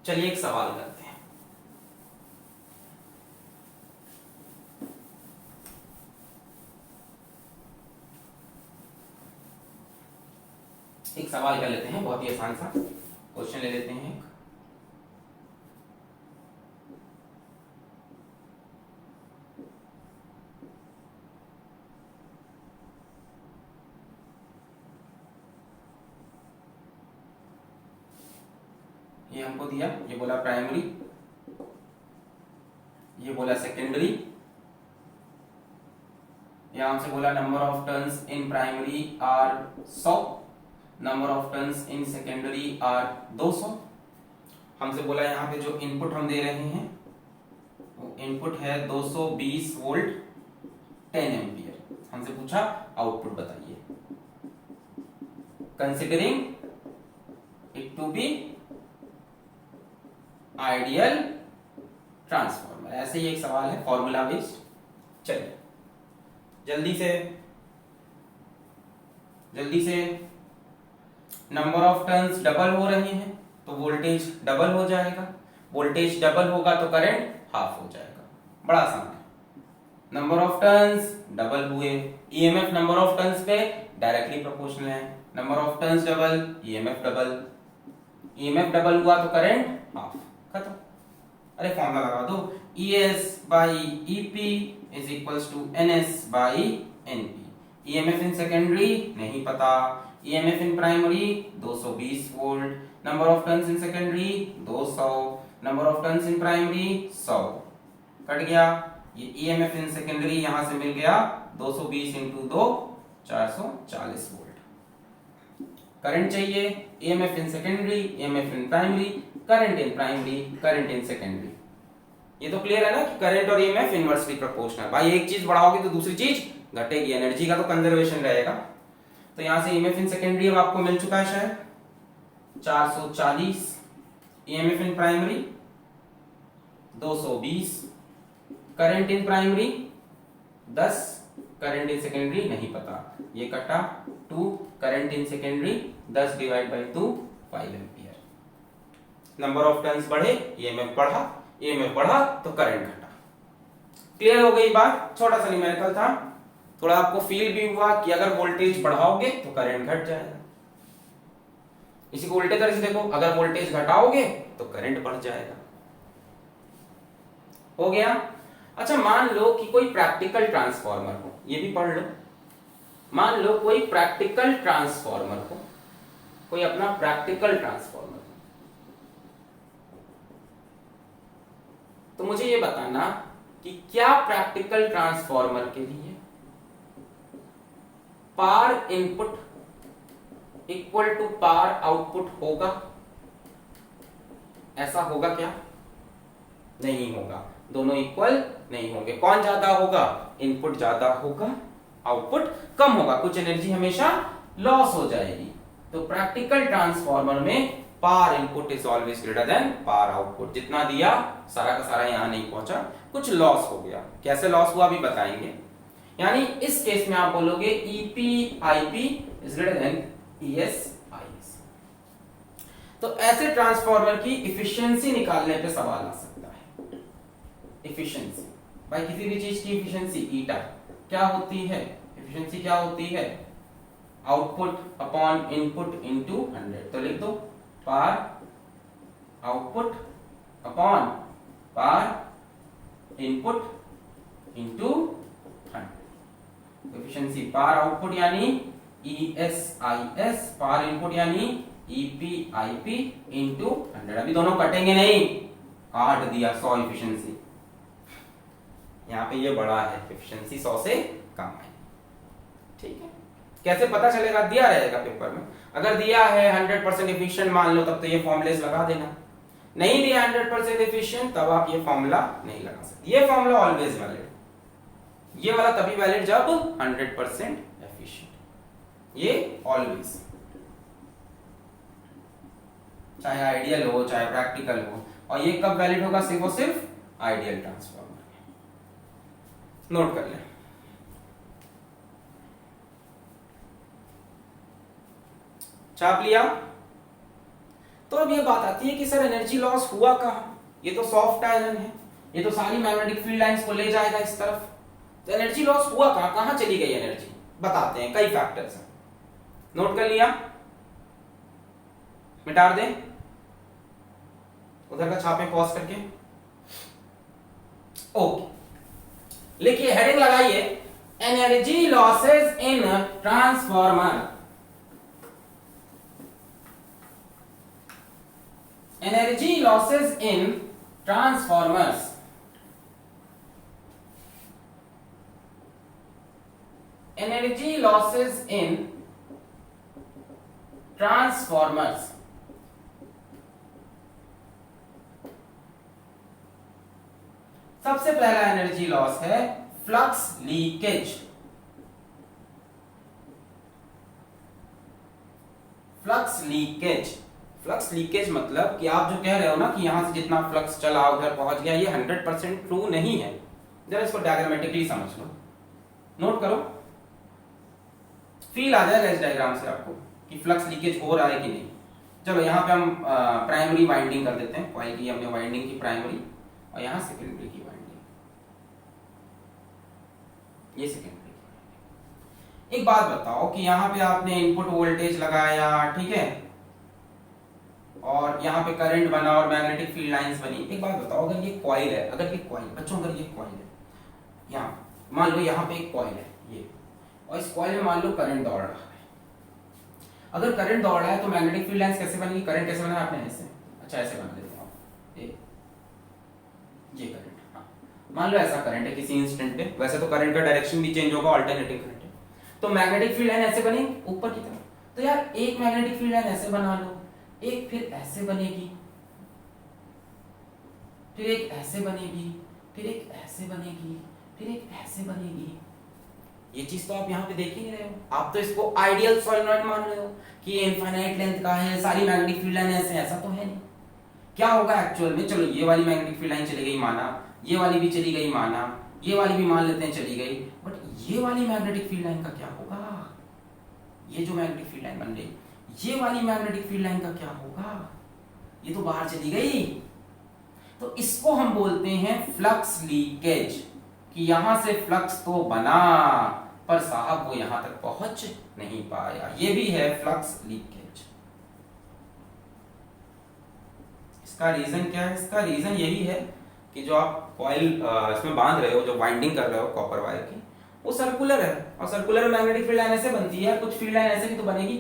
चलिए एक सवाल करते हैं। एक सवाल कर लेते हैं, बहुत ही आसान सा क्वेश्चन ले लेते हैं। ये हमको दिया, ये बोला प्राइमरी, ये बोला सेकेंडरी, यहां हमसे बोला number of turns in primary are 100, number of turns in secondary are 200। हमसे बोला यहाँ पे जो इनपुट हम दे रहे हैं वो इनपुट है 220 वोल्ट 10 एम्पियर। हमसे पूछा आउटपुट बताइए, considering it to be ideal transformer. ऐसे ही एक सवाल है फॉर्मूला बेस्ड। चलिए जल्दी से नंबर ऑफ टर्न्स डबल हो रहे हैं तो वोल्टेज डबल हो जाएगा, वोल्टेज डबल होगा तो करंट हाफ हो जाएगा। बड़ा आसान है। नंबर ऑफ टर्न्स डबल हुए, ईएमएफ नंबर ऑफ टर्न्स पे डायरेक्टली प्रोपोर्शनल है। Number of turns double, EMF double, EMF double हुआ तो करंट हाफ, खत्म। अरे फॉर्मूला लगा दो, ES by EP is equals to NS by NP। EMF in secondary नहीं पता, EMF in primary 220 volt, number of turns in secondary 200, number of turns in primary 100, cut गया। ये ईएमएफ इन सेकेंडरी यहां से मिल गया 220 into 2 440 volt. Current चाहिए, EMF in secondary, EMF in primary, current in primary, current in secondary. ये तो clear है ना कि करंट और ईएमएफ इनवर्सली प्रोपोर्शनल। भाई एक चीज बढ़ाओगे तो दूसरी चीज घटेगी, एनर्जी का तो कंजर्वेशन रहेगा। तो यहां से ईएमएफ इन सेकेंडरी अब आपको मिल चुका है शायद 440, EMF in primary 220, current in primary 10, current in secondary नहीं पता, ये कटा 2, current in secondary 10 divide by 2 5 ampere. Number of turns बढ़े, ईएमएफ बढ़ा, ईएमएफ बढ़ा तो करंट घटा। क्लियर हो गई बात? छोटा सा न्यूमेरिकल था, थोड़ा आपको फील भी हुआ कि अगर वोल्टेज बढ़ाओगे तो करंट घट जाएगा। इसी को उल्टे तरह से देखो, अगर वोल्टेज घटाओगे तो करंट बढ़ जाएगा। हो गया? अच्छा मान लो कि कोई प्रैक्टिकल ट्रांसफार्मर हो, ये भी पढ़ लो। मान लो कोई प्रैक्टिकल ट्रांसफार्मर हो, कोई अपना प्रैक्टिकल ट्रांसफार्मर हो, तो मुझे ये बताना कि क्या प्रैक्टिकल ट्रांसफार्मर के लिए power input equal to power output होगा? ऐसा होगा क्या? नहीं होगा, दोनों इक्वल नहीं होंगे। कौन ज्यादा होगा? इनपुट ज्यादा होगा, आउटपुट कम होगा, कुछ एनर्जी हमेशा लॉस हो जाएगी। तो प्रैक्टिकल ट्रांसफार्मर में power input is always greater than power output. जितना दिया सारा का सारा यहां नहीं पहुंचा, कुछ लॉस हो गया। कैसे लॉस हुआ अभी बताएंगे। यानी इस केस में आप बोलोगे EP IP is greater than ES IS. तो ऐसे ट्रांसफार्मर की इफिशियंसी निकालने पे सवाल आ सकता है। इफिशियंसी भाई किसी भी चीज की इफिशियंसी ईटा क्या होती है? इफिशियंसी क्या होती है? Output upon input into 100। तो लिख दो power output upon power input into 100। Efficiency power output यानी ESIS, पावर इनपुट यानी EPIP इनटू 100। अभी दोनों कटेंगे नहीं, 8 दिया 100 एफिशिएंसी, यहाँ पे ये बड़ा है, एफिशिएंसी 100 से कम है। ठीक है, कैसे पता चलेगा? दिया रहेगा पेपर में। अगर दिया है 100% एफिशिएंट मान लो, तब तो ये फॉर्मूलेस लगा देना। नहीं दिया 100% एफिशिएंट, तब आप ये फॉर्मूला नहीं लगा सकते। ये फॉर्मूला ऑलवेज वैलिड, ये वाला तभी वैलिड जब 100% एफिशिएंट। ये ऑलवेज, चाहे आइडियल हो चाहे प्रैक्टिकल हो। और ये कब वैलिड होगा? सिर्फ और सिर्फ आइडियल ट्रांसफार्मर। नोट कर लें। छाप लिया? तो अब ये बात आती है कि सर एनर्जी लॉस हुआ कहां? ये तो सॉफ्ट आयरन है, ये तो सारी मैग्नेटिक फील्ड लाइंस को ले जाएगा इस तरफ। तो एनर्जी लॉस हुआ कहां? कहां चली गई एनर्जी? बताते हैं, कई फैक्टर्स हैं। नोट कर लिया? मिटा दें उधर का छापे पॉज करके। ओके, लिखिए, हेडिंग लगाइए, energy losses in transformer. Energy losses in transformers. Energy losses in transformers. सबसे पहला एनर्जी लॉस है flux leakage. Flux leakage, flux leakage मतलब कि आप जो कह रहे हो ना कि यहां से जितना फ्लक्स चला उधर पहुंच गया, ये 100% ट्रू नहीं है। जरा इसको डायग्रामेटिकली समझ लो, नोट करो, फील आ जाएगा इस डायग्राम से आपको कि फ्लक्स लीकेज हो रहा है कि नहीं। चलो यहां पे हम प्राइमरी वाइंडिंग कर देते हैं। कॉइल की हमने वाइंडिंग की प्राइमरी, और यहां सेकेंडरी की वाइंडिंग, ये सेकेंडरी। एक बात बताओ कि यहां पे आपने इनपुट वोल्टेज लगाया, ठीक है, और यहाँ पे करंट बना और मैग्नेटिक फील्ड लाइंस बनी। एक बात बताओ, अगर ये कॉइल है, अगर ये कॉइल, बच्चों अगर ये कॉइल है, यहाँ मान लो यहाँ पे एक कॉइल है ये, और इस कॉइल में मान लो करंट दौड़ रहा है। अगर करंट दौड़ रहा है तो मैग्नेटिक फील्ड लाइंस कैसे बनेगी, करंट कैसे बना आपने ऐसे, अच्छा ऐसे बना देते हो आप, ये करंट, हाँ मान लो ऐसा करंट है किसी इंस्टेंट पे, वैसे तो करंट का डायरेक्शन भी चेंज होगा, ऑल्टरनेटिंग करंट है, तो मैग्नेटिक फील्ड लाइन ऐसे बनेगी ऊपर की तरफ। तो यार एक मैग्नेटिक फील्ड लाइन ऐसे बना लो, एक फिर ऐसे बनेगी, फिर एक ऐसे बनेगी, फिर एक ऐसे बनेगी, फिर एक ऐसे बनेगी। ये चीज तो आप यहाँ पे देख ही नहीं रहे हो, आप तो इसको आइडियल सोलेनॉइड मान रहे हो कि ये इनफाइनाइट लेंथ का है, सारी मैग्नेटिक फील्ड लाइन ऐसे, ऐसा तो है नहीं। क्या होगा एक्चुअल में, चलो ये वाली मैग्नेटिक फील्ड लाइन चली गई माना, ये वाली भी चली गई माना, ये वाली भी मान लेते हैं चली गई, बट ये वाली मैग्नेटिक फील्ड लाइन का क्या होगा, ये जो मैग्नेटिक फील्ड लाइन बन गई, ये वाली मैग्नेटिक फील्ड लाइन का क्या होगा, ये तो बाहर चली गई। तो इसको हम बोलते हैं फ्लक्स लीकेज, कि यहां से फ्लक्स तो बना पर साहब वो यहां तक पहुंच नहीं पाया, ये भी है फ्लक्स लीकेज। इसका रीजन क्या है, इसका रीजन यही है कि जो आप कॉइल इसमें बांध रहे हो, जो वाइंडिंग कर रहे हो कॉपर वायर की, वो सर्कुलर है, और सर्कुलर मैग्नेटिक फील्ड लाइन ऐसे बनती है, कुछ फील्ड लाइन ऐसे भी तो बनेगी,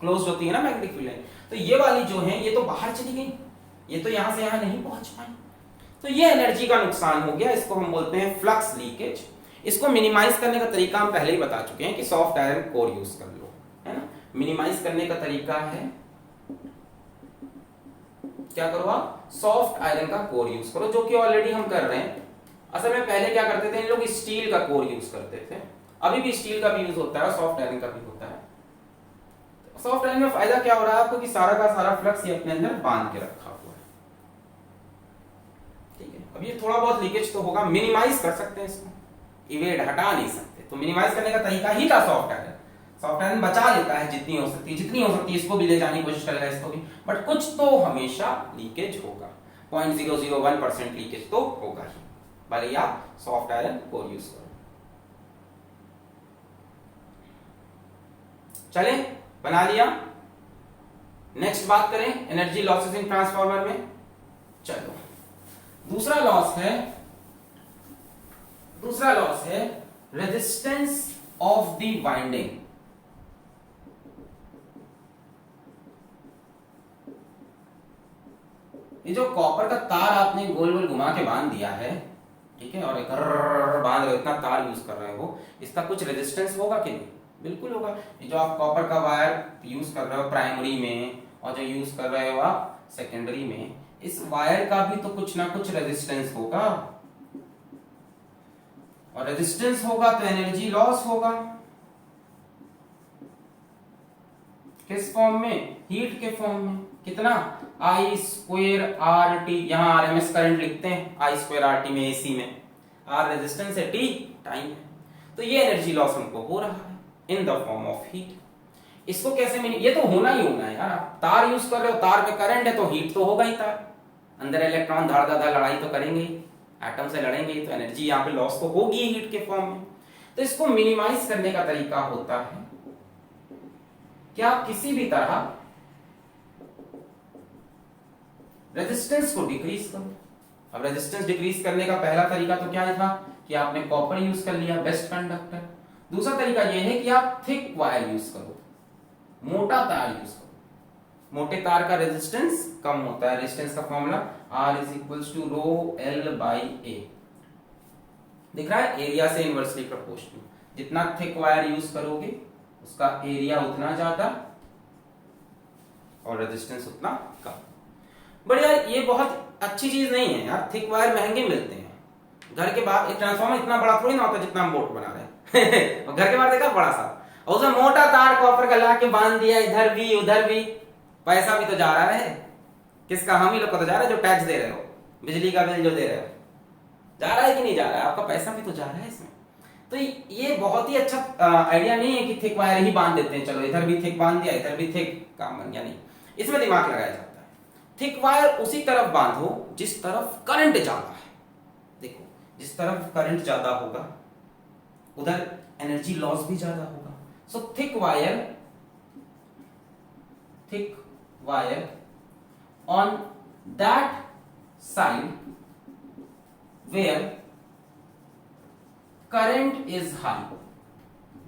क्लोज होती है ना मैग्नेटिक फील्ड लाइन। तो ये वाली जो है ये तो बाहर चली गई, ये तो यहां से यहां नहीं पहुंच पाई, तो ये एनर्जी का नुकसान हो गया, इसको हम बोलते हैं फ्लक्स लीकेज। इसको मिनिमाइज करने का तरीका हम पहले ही बता चुके हैं कि सॉफ्ट आयरन कोर यूज कर लो, है ना। मिनिमाइज करने का तरीका है, क्या करो आप, सॉफ्ट आयरन का कोर यूज करो, जो कि ऑलरेडी हम कर रहे हैं। असल में पहले क्या करते थे इन लोग, स्टील का कोर यूज करते थे, अभी भी स्टील का भी यूज होता है और सॉफ्ट आयरन का भी होता है। सॉफ्ट आयरन में फायदा क्या हो रहा है आपको, कि सारा का सारा फ्लक्स ये अपने अंदर बांध के रखा हुआ है, ठीक है। अब ये थोड़ा बहुत लीकेज तो होगा, मिनिमाइज कर सकते हैं इसको, इवेड हटा नहीं सकते, तो मिनिमाइज करने का तरीका ही था सॉफ्ट आयरन। सॉफ्ट आयरन बचा लेता है जितनी हो सकती है, जितनी हो सकती है इसको भी ले जाने की कोशिश करेगा, इसको भी, बट कुछ तो हमेशा लीकेज होगा, 0.001% लीकेज तो होगा ही, भले ही आप सॉफ्ट आयरन कोर यूज करो। चले, बना लिया। नेक्स्ट बात करें एनर्जी लॉसेस इन ट्रांसफार्मर में। चलो, दूसरा लॉस है रेजिस्टेंस ऑफ द वाइंडिंग। ये जो कॉपर का तार आपने गोल गोल घुमा के बांध दिया है, ठीक है, और बांध रहे हो, इतना तार यूज कर रहे हो, इसका कुछ रेजिस्टेंस होगा कि नहीं, बिल्कुल होगा। ये जो आप कॉपर का वायर यूज कर रहे हो प्राइमरी में और जो यूज कर रहे हो आप सेकेंडरी में, इस वायर का भी तो कुछ ना कुछ रेजिस्टेंस होगा, और रेजिस्टेंस होगा तो एनर्जी लॉस होगा। किस फॉर्म में, हीट के फॉर्म में। कितना, आई स्क्वेयर आर टी, यहां आरएमएस करंट लिखते हैं, आई स्क्वेयर आर टी में, एसी में आर रेजिस्टेंस है, टी टाइम है, तो ये एनर्जी लॉस हमको हो रहा है in the form of heat. इसको कैसे मिले, ये तो होना ही होना है यार, आप तार यूज कर रहे हो, तार में करंट है तो हीट तो होगा ही, तार अंदर इलेक्ट्रॉन धाड़ लड़ाई तो करेंगे ही, एटम से लड़ेंगे ही, तो एनर्जी यहाँ पे लॉस तो होगी हीट के फॉर्म में। तो इसको मिनिमाइज करने का तरीका होता है कि आप किसी भी तरह रेजिस्टेंस को डिक्रीज करो। अब रेजिस्टेंस डिक्रीज करने का पहला तरीका तो क्या था कि आपने कॉपर यूज कर लिया, बेस्ट कंडक्टर। दूसरा तरीका यह है कि आप थिक वायर यूज करो, मोटा तार यूज करो। मोटे तार का रेजिस्टेंस कम होता है, रेजिस्टेंस का formula R is equals to rho L by A, दिख रहा है, एरिया से इनवर्सली प्रोपोर्शनल। जितना थिक वायर यूज करोगे उसका एरिया उतना ज्यादा और रेजिस्टेंस उतना कम। बट यार ये बहुत अच्छी चीज नहीं है यार, थिक वायर महंगे मिलते हैं। घर के बाहर एक ट्रांसफार्मर इतना बड़ा थोड़ी ना होता जितना हम बोट बना रहे हैं और घर के बाहर देखा बड़ा सा, और उसमें मोटा तार कॉपर का ला के बांध दिया, इधर भी उधर भी, पैसा भी तो जा रहा है, किसका, हम ही लोग को तो जा रहा है जो टैक्स दे रहे हो, बिजली का बिल जो दे रहे हो, जा रहा है कि नहीं जा रहा है, आपका पैसा भी तो जा रहा है इसमें। तो ये बहुत ही अच्छा आइडिया नहीं है कि थिक वायर ही बांध देते हैं, चलो इधर भी थिक बांध दिया, इधर भी थिक, काम बन गया, नहीं, इसमें दिमाग लगाया जाता है। थिक वायर उसी तरफ बांधो जिस तरफ करंट ज्यादा है। देखो, जिस तरफ करंट ज्यादा होगा उधर एनर्जी लॉस भी ज्यादा होगा। So thick wire on that side where current is high,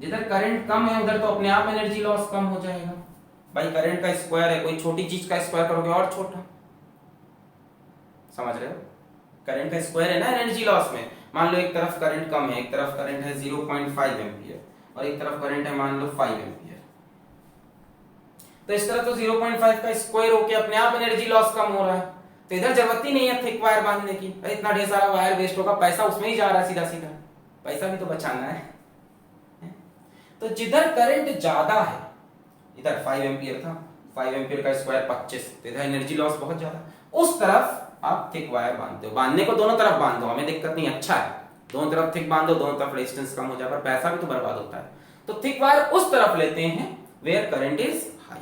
जिधर करंट कम है उधर तो अपने आप एनर्जी लॉस कम हो जाएगा। भाई करंट का स्क्वायर है, कोई छोटी चीज का स्क्वायर करोगे और छोटा, समझ रहे हो? करंट का स्क्वायर है ना एनर्जी लॉस में। मान लो एक तरफ करंट कम है, एक तरफ करंट है 0.5 एम्पियर और एक तरफ करंट है मान लो 5 एम्पियर, तो इस तरफ तो 0.5 का स्क्वायर होके अपने आप एनर्जी लॉस कम हो रहा है, तो इधर जरूरत ही नहीं है थिक वायर बांधने की। इतना ढेर सारा वायर वेस्ट होगा, पैसा उसमें ही जा रहा है सीधा सीधा, पैसा भी तो बचाना है। तो जिधर करंट ज्यादा है, इधर 5 एम्पियर था, 5 एम्पियर का स्क्वायर 25, तो इधर एनर्जी लॉस बहुत ज्यादा, उस तरफ आप थिक वायर बांधते हो। बांधने को दोनों तरफ बांध दो, हमें दिक्कत नहीं, अच्छा है, दोनों तरफ थिक बांधो, दोनों तरफ रेजिस्टेंस कम हो जाए, पर पैसा भी तो बर्बाद होता है। तो थिक वायर उस तरफ लेते हैं वेयर करंट इज हाई।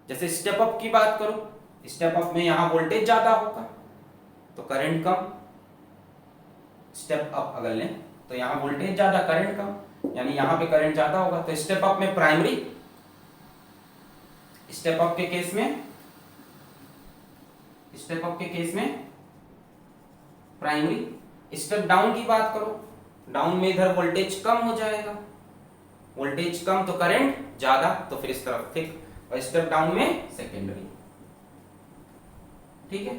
जैसे स्टेप अप की बात करो, स्टेप अप में यहां वोल्टेज ज्यादा होगा तो करंट कम, स्टेप अप अगर लें तो यहां वोल्टेज ज्यादा करंट कम, यानी यहां पे करंट ज्यादा होगा। तो स्टेप अप में प्राइमरी, स्टेप अप के केस में, स्टेप अप के केस में प्राइमरी। स्टेप डाउन की बात करो, डाउन में इधर वोल्टेज कम हो जाएगा, वोल्टेज कम तो करंट ज्यादा, तो फिर इस तरफ थिक, और स्टेप डाउन में सेकेंडरी। ठीक है,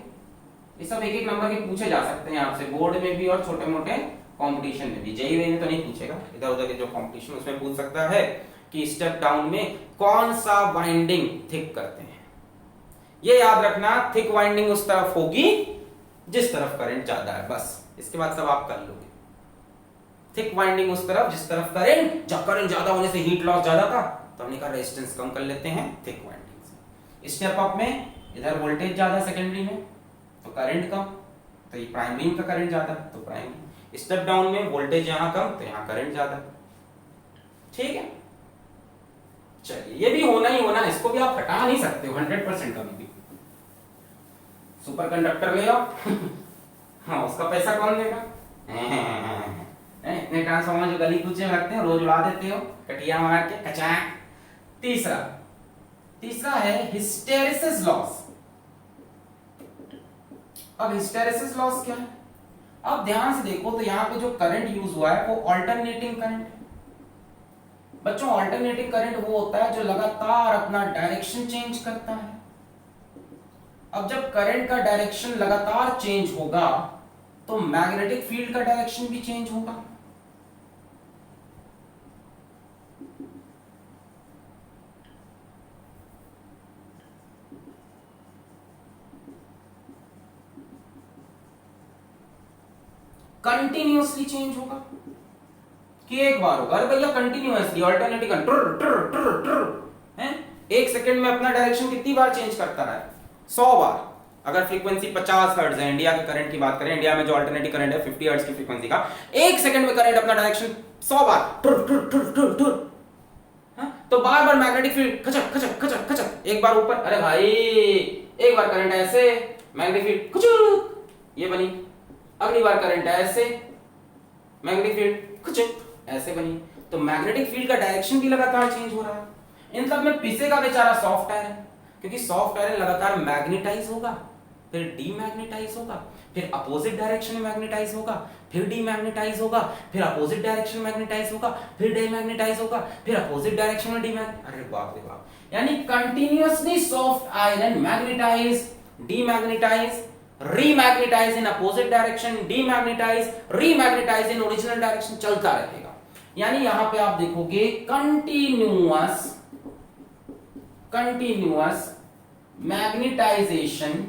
ये सब एक एक नंबर के पूछे जा सकते हैं आपसे बोर्ड में भी और छोटे मोटे कंपटीशन में भी। जेईई में तो नहीं पूछेगा, इधर उधर के जो कंपटीशन उसमें पूछ सकता है कि स्टेप डाउन में कौन सा वाइंडिंग थिक करते हैं। ये याद रखना, थिक वाइंडिंग उस तरफ होगी जिस तरफ करंट ज्यादा है, बस इसके बाद सब आप कर लोगे। थिक वाइंडिंग उस तरफ जिस तरफ करंट ज्यादा होने से हीट लॉस ज्यादा था, तो हमने कहा रेजिस्टेंस कम कर लेते हैं थिक वाइंडिंग से। स्टेप अप में इधर वोल्टेज ज्यादा सेकेंडरी में तो करंट कम, तो ये प्राइमरी का करंट ज्यादा तो प्राइमरी। स्टेप डाउन में वोल्टेज यहां कम तो यहां करंट ज्यादा। ठीक है, चलिए ये भी होना ही होना, इसको भी आप हटा नहीं सकते हो 100% कभी भी। सुपर कंडक्टर ले आओ हाँ, उसका पैसा कौन देगा? इतने ट्रांसफार्मर जो गली कूचे में रखते हैं रोज उड़ा देते हो कटिया मार के कचाक। तीसरा है हिस्टेरिसिस लॉस। अब हिस्टेरिसिस लॉस क्या है? अब ध्यान से देखो तो यहां पे जो करंट यूज हुआ है वो अल्टरनेटिंग करंट है। बच्चों अल्टरनेटिंग करंट वो होता है जो लगातार अपना डायरेक्शन चेंज करता है। अब जब करंट का डायरेक्शन लगातार चेंज होगा तो मैग्नेटिक फील्ड का डायरेक्शन भी चेंज होगा। कंटिन्यूअसली चेंज होगा कि एक बार होगा? अरे भैया कंटिन्यूअसली अल्टरनेटिंग है, एक सेकंड में अपना डायरेक्शन कितनी बार चेंज करता है? 100 बार। अगर फ्रीक्वेंसी 50 हर्ट्ज है, इंडिया के करंट की बात करें, इंडिया में जो अल्टरनेटिव करंट है 50 हर्ट्ज की फ्रीक्वेंसी का, एक सेकंड में करंट अपना डायरेक्शन 100 बार तो बार बार मैग्नेटिक फील्ड खचक खचक खचक खचक, एक बार ऊपर, अरे भाई एक बार करंट ऐसे, मैग्नेटिक फील्ड खचक ये बनी, अगली बार करंट ऐसे, मैग्नेटिक फील्ड खचक ऐसे बनी। तो मैग्नेटिक फील्ड का डायरेक्शन भी लगातार चेंज हो रहा है। इन सब में पिसेगा बेचारा सॉफ्ट आयरन, क्योंकि सॉफ्ट आयरन लगातार मैग्नेटाइज होगा, फिर डीमैग्नेटाइज होगा, फिर अपोजिट डायरेक्शन में मैग्नेटाइज होगा, फिर डीमैग्नेटाइज होगा, फिर अपोजिट डायरेक्शन में मैग्नेटाइज होगा, फिर डीमैग्नेटाइज होगा, फिर अपोजिट डायरेक्शन में डीमैग्नेटाइज। अरे बाप रे बाप, यानी continuously soft iron magnetize, demagnetize, remagnetize in opposite direction, demagnetize, remagnetize in original direction, चलता रहेगा। यानी यहां पे आप देखोगे continuous magnetization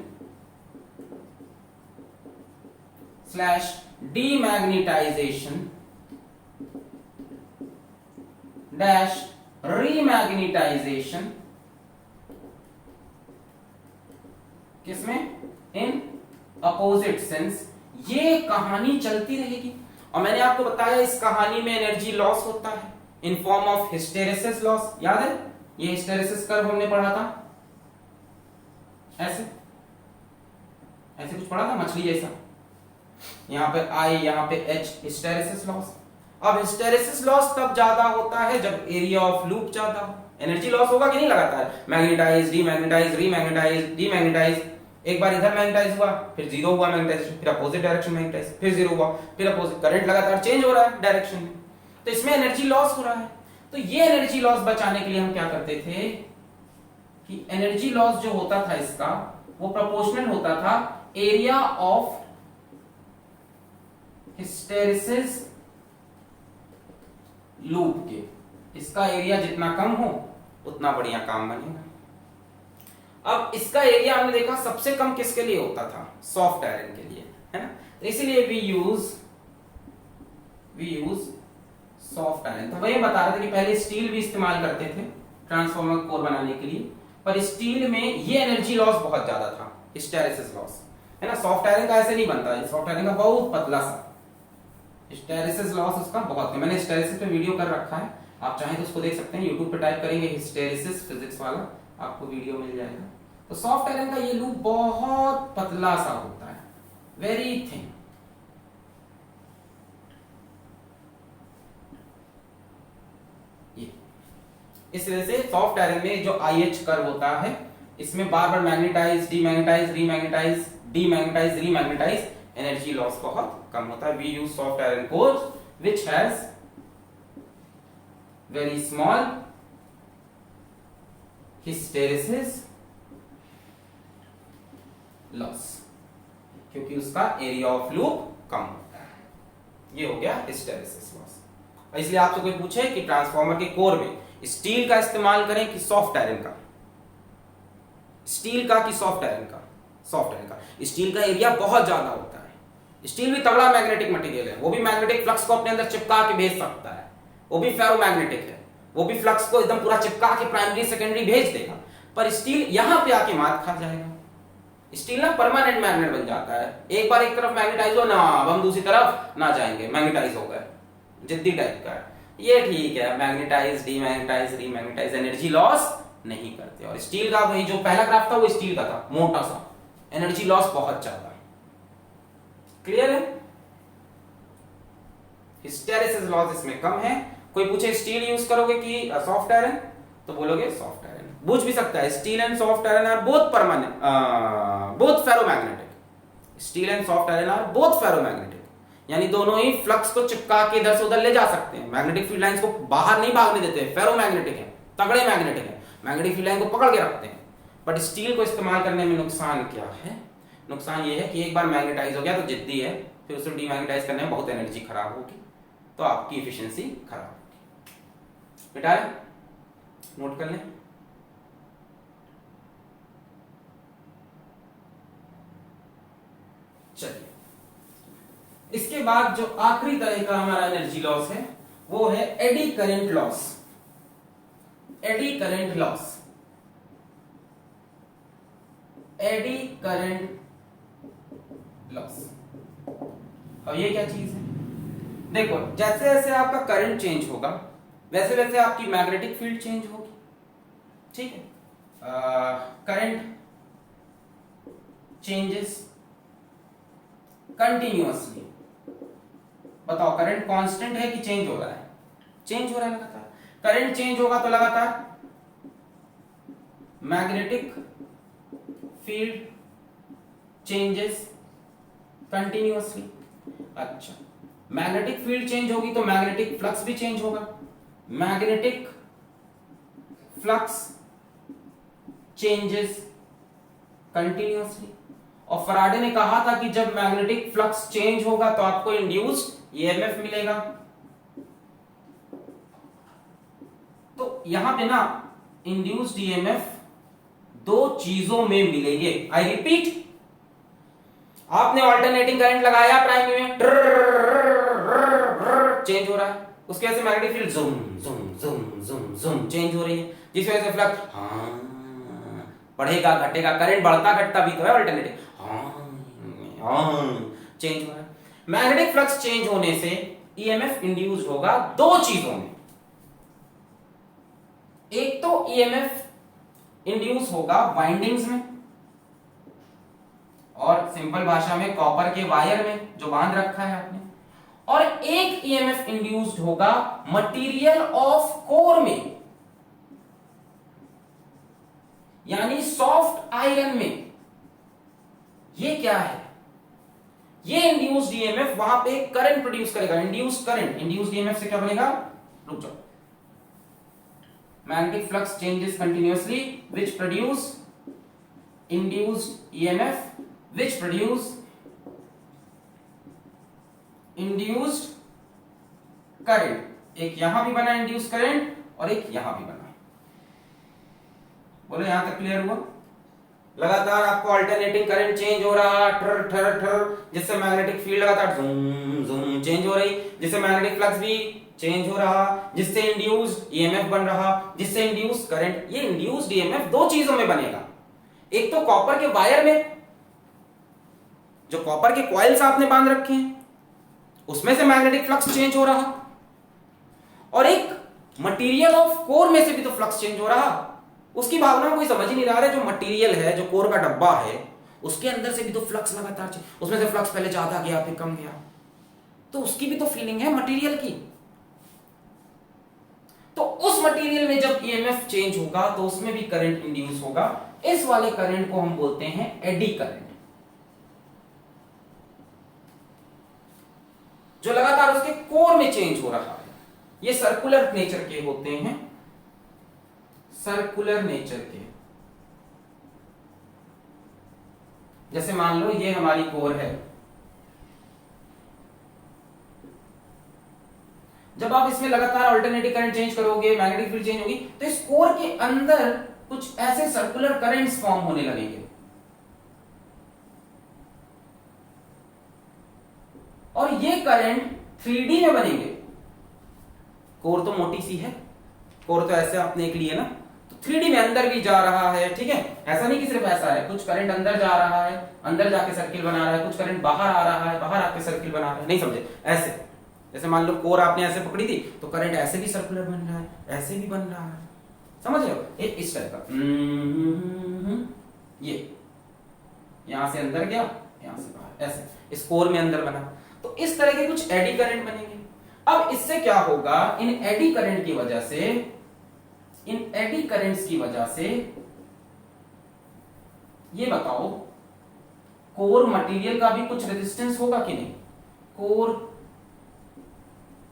slash demagnetization dash remagnetization, किसमें? In opposite sense. ये कहानी चलती रहेगी और मैंने आपको बताया इस कहानी में एनर्जी लॉस होता है in form of hysteresis loss. याद है ये हिस्टेरिसिस कर्व हमने पढ़ा था, ऐसे ऐसे कुछ पढ़ा था मछली जैसा, यहां पे आई यहां पे एच, हिस्टेरिसिस लॉस। अब हिस्टेरिसिस लॉस तब ज्यादा होता है जब एरिया ऑफ लूप ज्यादा हो। एनर्जी लॉस होगा कि नहीं लगातार, मैग्नेटाइज, डीमैग्नेटाइज, रीमैग्नेटाइज, डीमैग्नेटाइज, एक बार इधर मैग्नेटाइज हुआ, फिर जीरो हुआ मैग्नेटाइजेशन, फिर अपोजिट डायरेक्शन मैग्नेटाइज, फिर जीरो हुआ, फिर अपोजिट, करंट लगातार चेंज हो रहा है डायरेक्शन में, तो इसमें एनर्जी लॉस हो रहा है। तो ये एनर्जी लॉस बचाने के लिए हम क्या करते थे कि एनर्जी लॉस जो होता था इसका वो प्रोपोर्शनल होता था एरिया ऑफ हिस्टेरिसिस लूप के। इसका एरिया जितना कम हो उतना बढ़िया काम बनेगा। अब इसका एरिया हमने देखा सबसे कम किसके लिए होता था, सॉफ्ट आयरन के लिए, है ना। तो इसीलिए वी यूज सॉफ्ट आयरन। तो वही बता रहे थे कि पहले स्टील भी इस्तेमाल करते थे ट्रांसफार्मर कोर बनाने के लिए, पर स्टील में ये एनर्जी लॉस बहुत ज्यादा था, हिस्टेरिसिस लॉस, है ना। सॉफ्ट आयरन का ऐसे नहीं बनता है, सॉफ्ट आयरन का बहुत पतला सा, हिस्टेरिसिस लॉस उसका बहुत है। मैंने हिस्टेरिसिस पे वीडियो कर रखा है, आप चाहें तो उसको देख सकते हैं, यूट्यूब पे टाइप करेंगे हिस्टेरिसिस फिजिक्स वाला, आपको वीडियो मिल जाएगा। तो सॉफ्ट आयरन का ये लूप बहुत पतला सा होता है, वेरी थिन। ये इस वजह से सॉफ्ट आयरन में जो आईएच कर्व होता है, इसमें बार बार magnetize, demagnetize, remagnetize, demagnetize, remagnetize, energy loss बहुत कम होता है। We use soft iron core which has very small hysteresis loss, क्योंकि उसका एरिया ऑफ लूप कम होता है। ये हो गया हिस्टेरिसिस लॉस। इसलिए आपसे कोई पूछे कि ट्रांसफार्मर के कोर में स्टील का इस्तेमाल करें कि सॉफ्ट आयरन का, स्टील का कि सॉफ्ट आयरन का, सॉफ्ट आयरन का। स्टील का एरिया बहुत ज्यादा होता है, स्टील भी तगड़ा मैग्नेटिक मटेरियल है, वो भी मैग्नेटिक फ्लक्स को अपने अंदर चिपका के भेज सकता है, वो भी फेरोमैग्नेटिक है, वो भी फ्लक्स को एकदम पूरा चिपका के प्राइमरी सेकेंडरी भेज देगा। पर स्टील यहां पे आके मात खा जाएगा। स्टील ना परमानेंट मैग्नेट बन जाता है, एक बार एक तरफ मैग्नेटाइज हो ना, अब हम दूसरी तरफ ना जाएंगे, मैग्नेटाइज हो गए, जिद्दी टाइप का है ये। ठीक है, magnetise, demagnetize, remagnetize, energy loss नहीं करते। और स्टील का वही जो पहला ग्राफ था वो स्टील का था, मोटा सा, एनर्जी लॉस बहुत ज्यादा। क्लियर है? हिस्टेरिसिस लॉस इसमें कम है। कोई पूछे स्टील यूज करोगे कि सॉफ्ट आयरन, तो बोलोगे सॉफ्ट आयरन। पूछ भी सकता है steel and soft iron are both permanent, both ferromagnetic. Steel and soft iron are both ferromagnetic, यानी दोनों ही फ्लक्स को चिपका के इधर से उधर ले जा सकते हैं, मैग्नेटिक फील्ड लाइंस को बाहर नहीं भागने देते हैं, फेरोमैग्नेटिक है, तगड़े मैग्नेटिक है, मैग्नेटिक फील्ड लाइन को पकड़ के रखते हैं। बट स्टील को इस्तेमाल करने में नुकसान क्या है? नुकसान ये है कि एक बार मैग्नेटाइज हो गया तो जिद्दी है, फिर उसे डीमैग्नेटाइज करने में बहुत एनर्जी खराब होगी, तो आपकी इफिशिएंसी खराब होगी। बेटा नोट कर लें। चलिए, इसके बाद जो आखिरी तरह का हमारा एनर्जी लॉस है वो है eddy current loss. Eddy current loss, eddy current loss. अब ये क्या चीज है? देखो, जैसे जैसे आपका करंट चेंज होगा वैसे वैसे आपकी मैग्नेटिक फील्ड चेंज होगी, ठीक है। Current changes continuously. बताओ, करंट कांस्टेंट है कि चेंज हो रहा है? चेंज हो रहा है लगातार। करंट चेंज होगा तो लगातार मैग्नेटिक फील्ड चेंजेस कंटिन्यूअसली। अच्छा, मैग्नेटिक फील्ड चेंज होगी तो मैग्नेटिक फ्लक्स भी चेंज होगा, मैग्नेटिक फ्लक्स चेंजेस कंटिन्यूअसली। और फराडे ने कहा था कि जब मैग्नेटिक फ्लक्स चेंज होगा तो आपको इंड्यूस्ड ईएमएफ मिलेगा। तो यहां पे ना इंड्यूस्ड ईएमएफ दो चीजों में मिलेंगे। आई रिपीट, आपने ऑल्टरनेटिंग करंट लगाया प्राइमरी में, चेंज हो रहा है, उसके वजह से magnetic field zoom zoom zoom zoom zoom change हो रही है, जिस वजह से फ्लक्स बढ़ेगा घटेगा, करंट बढ़ता घटता भी तो है ऑल्टरनेटिव, चेंज हो रहा है। मैग्नेटिक फ्लक्स चेंज होने से ईएमएफ इंड्यूस्ड होगा दो चीजों में। एक तो ईएमएफ इंड्यूस होगा वाइंडिंग्स में, और सिंपल भाषा में कॉपर के वायर में जो बांध रखा है आपने, और एक ईएमएफ इंड्यूस्ड होगा मटेरियल ऑफ कोर में, यानी सॉफ्ट आयरन में। ये क्या है, ये इंड्यूस्ड ईएमएफ वहां पे करंट प्रोड्यूस करेगा, इंड्यूस्ड करंट, इंड्यूस्ड ईएमएफ से क्या बनेगा, रुक जाओ, magnetic flux changes continuously which produce induced EMF which produce induced current, एक यहां भी बना इंड्यूस्ड करंट और एक यहां भी बना। बोलो यहां तक क्लियर हुआ? लगातार आपको अल्टरनेटिंग करंट चेंज हो रहा ठर ठर ठर, जिससे मैग्नेटिक फील्ड लगातार जूम जूम चेंज हो रही, जिससे मैग्नेटिक फ्लक्स भी चेंज हो रहा, जिससे इंड्यूस्ड ईएमएफ बन रहा, जिससे इंड्यूस्ड करंट। ये इंड्यूस्ड ईएमएफ दो चीजों में बनेगा, एक तो कॉपर के वायर में, जो कॉपर के कॉइल्स आपने बांध रखे हैं उसमें से मैग्नेटिक फ्लक्स चेंज हो रहा, और एक मटेरियल ऑफ कोर में से भी तो फ्लक्स चेंज हो रहा। उसकी भावना कोई समझ ही नहीं रहा है, जो मटेरियल है, जो कोर का डब्बा है, उसके अंदर से भी तो फ्लक्स लगातार चेंज, उसमें से फ्लक्स पहले ज्यादा गया फिर कम गया, तो उसकी भी तो फीलिंग है मटेरियल की। तो उस मटेरियल में जब ईएमएफ चेंज होगा तो उसमें भी करंट इंड्यूस होगा। इस वाले करंट को हम बोलते हैं एडी करंट, जो लगातार उसके कोर में चेंज हो रहा है। ये सर्कुलर नेचर के होते हैं, सर्कुलर नेचर के। जैसे मान लो ये हमारी कोर है, जब आप इसमें लगातार अल्टरनेटिंग करंट चेंज करोगे, मैग्नेटिक फील्ड चेंज होगी, तो इस कोर के अंदर कुछ ऐसे सर्कुलर करंट्स फॉर्म होने लगेंगे, और ये करंट 3D में बनेंगे। कोर तो मोटी सी है, कोर तो ऐसे आपने एक ली है ना, तो 3D में अंदर भी जा रहा है, ठीक है। ऐसा नहीं कि सिर्फ ऐसा है, कुछ करंट अंदर जा रहा है, अंदर जाके सर्किल बना रहा है, कुछ करंट बाहर आ रहा है, बाहर आके सर्किल बना रहा है। नहीं समझे? ऐसे, जैसे मान लो कोर आपने ऐसे पकड़ी थी तो करंट ऐसे भी सर्कुलर बन रहा है, ऐसे भी बन रहा है, समझ रहे हो? एक इस टाइप का, ये यहां से अंदर गया, यहां से बाहर, ऐसे इस कोर में अंदर बना। तो इस तरह के कुछ एडी करंट बनेंगे। अब इससे क्या होगा, इन एडी करंट की वजह से, इन एडी करंट्स की वजह से, ये बताओ कोर मटेरियल का भी कुछ रेजिस्टेंस होगा कि नहीं? कोर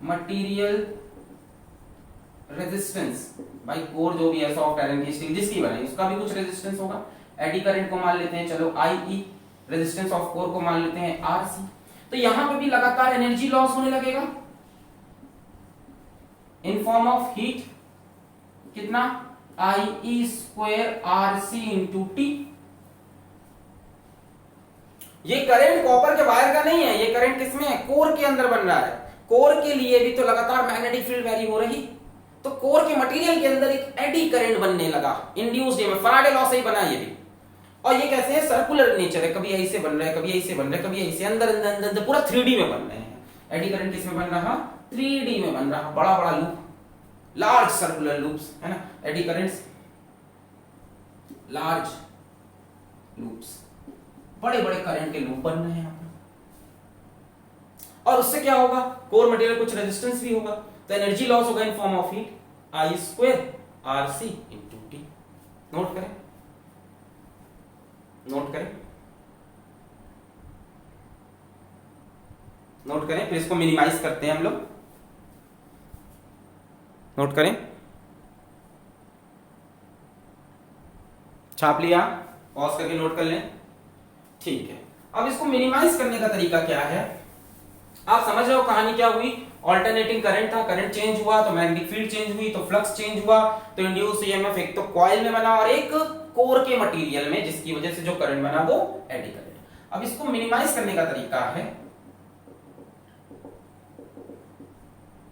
मटेरियल रेजिस्टेंस, भाई कोर जो भी है, सॉफ्ट आयरन की, स्टील जिसकी बने, उसका भी कुछ रेजिस्टेंस होगा। एडी करंट को मान लेते हैं चलो IE, रेजिस्टेंस ऑफ कोर को मान लेते हैं RC। तो यहां पे भी लगातार एनर्जी लॉस होने लगेगा इन फॉर्म ऑफ हीट, कितना? IE² RC into T। ये करंट कॉपर के वायर का नहीं है, ये करंट किसमें है? कोर के अंदर बन रहा है। कोर के लिए भी तो लगातार मैग्नेटिक फील्ड वेरी हो रही, तो कोर के मटेरियल के अंदर एक एडी करंट बनने लगा, इंड्यूस्ड में, फराडे लॉ से ही बना ये भी। और ये कैसे है? सर्कुलर नेचर है, कभी ऐसे बन रहा है, कभी ऐसे बन रहा है, कभी ऐसे, अंदर अंदर अंदर पूरा 3D में बन रहे हैं। एडी करंट किसमें बन रहा? 3D में बन रहा, बड़ा बड़ा लूप, लार्ज सर्कुलर लूप्स, है ना? एडी करंट्स, लार्ज लूप्स, बड़े बड़े करंट के लूप बन रहे हैं यहाँ पर। और उससे क्या होगा? कोर मटेरियल कुछ रेजिस्टेंस भी होगा, तो एनर्जी लॉस होगा in form of heat, I² RC into T। Note करें, नोट करें, नोट करें, फिर इसको मिनिमाइज करते हैं हम लोग। नोट करें, छाप लिया, पॉज करके नोट कर लें, ठीक है। अब इसको मिनिमाइज करने का तरीका क्या है? आप समझ रहे हो कहानी क्या हुई? ऑल्टरनेटिंग करंट था, करंट चेंज हुआ तो मैग्नेटिक फील्ड चेंज हुई, तो फ्लक्स चेंज हुआ, तो इंड्यूस ईएमएफ एक तो कॉइल में बना और एक कोर के मटेरियल में, जिसकी वजह से जो करंट बना वो एडी करंट। अब इसको मिनिमाइज करने का तरीका है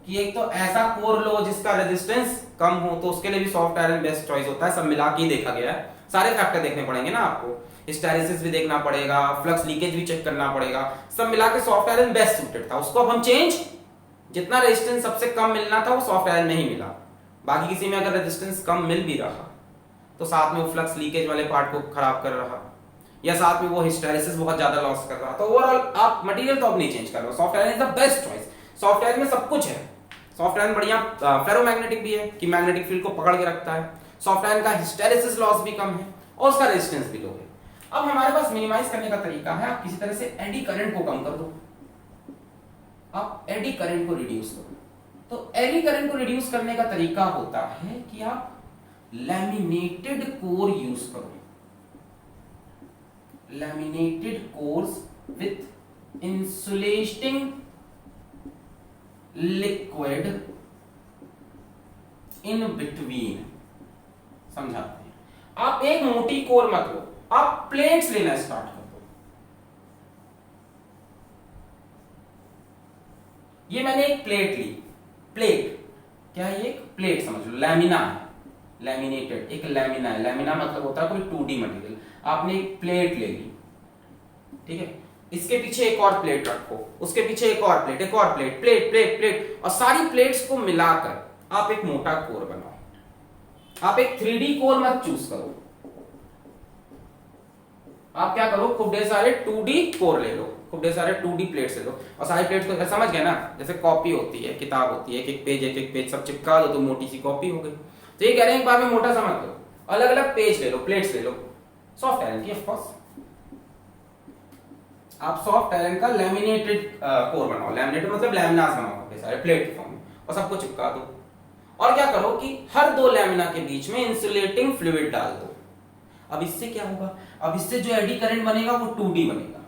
कि एक तो ऐसा कोर लो जिसका रेजिस्टेंस कम हो, तो उसके लिए भी सॉफ्ट आयरन बेस्ट चॉइस होता है। सब मिला के देखा गया है, सारे फैक्टर देखने पड़ेंगे ना आपको, हिस्टैरिसीस भी देखना पड़ेगा, फ्लक्स लीकेज भी चेक करना पड़ेगा, सब मिला के सॉफ्ट आयरन बेस्ट सूटेड था। उसको अब हम चेंज, जितना रेजिस्टेंस सबसे कम मिलना था वो सॉफ्ट आयरन में ही मिला, बाकी किसी में अगर रेजिस्टेंस कम मिल भी रहा तो साथ में वो फ्लक्स लीकेज वाले पार्ट को खराब कर रहा, या साथ में वो हिस्टैरिसीस बहुत ज्यादा लॉस कर रहा, तो ओवरऑल आप मटेरियल तो अब नहीं चेंज कर रहे हो। Soft iron is the best choice. Soft iron में सब कुछ है। सॉफ्ट आयरन बढ़िया फेरोमैग्नेटिक भी है कि मैग्नेटिक फील्ड को पकड़ के रखता है। सॉफ्ट आयरन का हिस्टैरिसीस लॉस भी कम है और उसका रेजिस्टेंस भी लो है। अब हमारे पास मिनिमाइज करने का तरीका है, आप किसी तरह से एडी करंट को कम कर दो, आप एडी करंट को रिड्यूस करो। तो एडी करंट को रिड्यूस करने का तरीका होता है कि आप लैमिनेटेड कोर यूज करो, laminated course with insulating liquid in between. समझाते हैं, आप एक मोटी कोर मत लो, आप प्लेट्स लेना स्टार्ट कर दो। ये मैंने एक प्लेट ली, प्लेट क्या है, एक प्लेट समझ लो, लैमिना है, लैमिनेटेड एक लैमिना है, लैमिना मतलब होता है कोई 2D मटेरियल। आपने एक प्लेट ले ली, ठीक है, इसके पीछे एक और प्लेट रखो, उसके पीछे एक और प्लेट, एक और प्लेट, प्लेट प्लेट प्लेट, और सारी प्लेट्स को मिलाकर आप एक मोटा कोर बनाओ। आप एक 3D कोर मत चूज करो, आप क्या करो, खूब ढेर सारे 2D कोर ले लो, खूब ढेर सारे 2D प्लेट्स ले लो, और सारी प्लेट्स को समझ गए ना, जैसे कॉपी होती है, किताब होती है, एक एक पेज सब चिपका दो तो मोटी सी कॉपी हो गई। तो ये कह रहे हैं एक बार में मोटा सा मत लो, अलग अलग पेज ले लो, प्लेट्स ले लो, सॉफ्ट आयरन की ऑफ कोर्स। आप सॉफ्ट आयरन का लैमिनेटेड कोर बनाओ, लैमिनेटेड मतलब लैमिनास बनाओ सारे प्लेट के फॉर्म में, और सबको चिपका दो। और क्या करो कि हर दो लैमिना के बीच में इंसुलेटिंग फ्लूइड डाल दो। अब इससे क्या होगा, अब इससे जो एडी करंट बनेगा वो 2D बनेगा।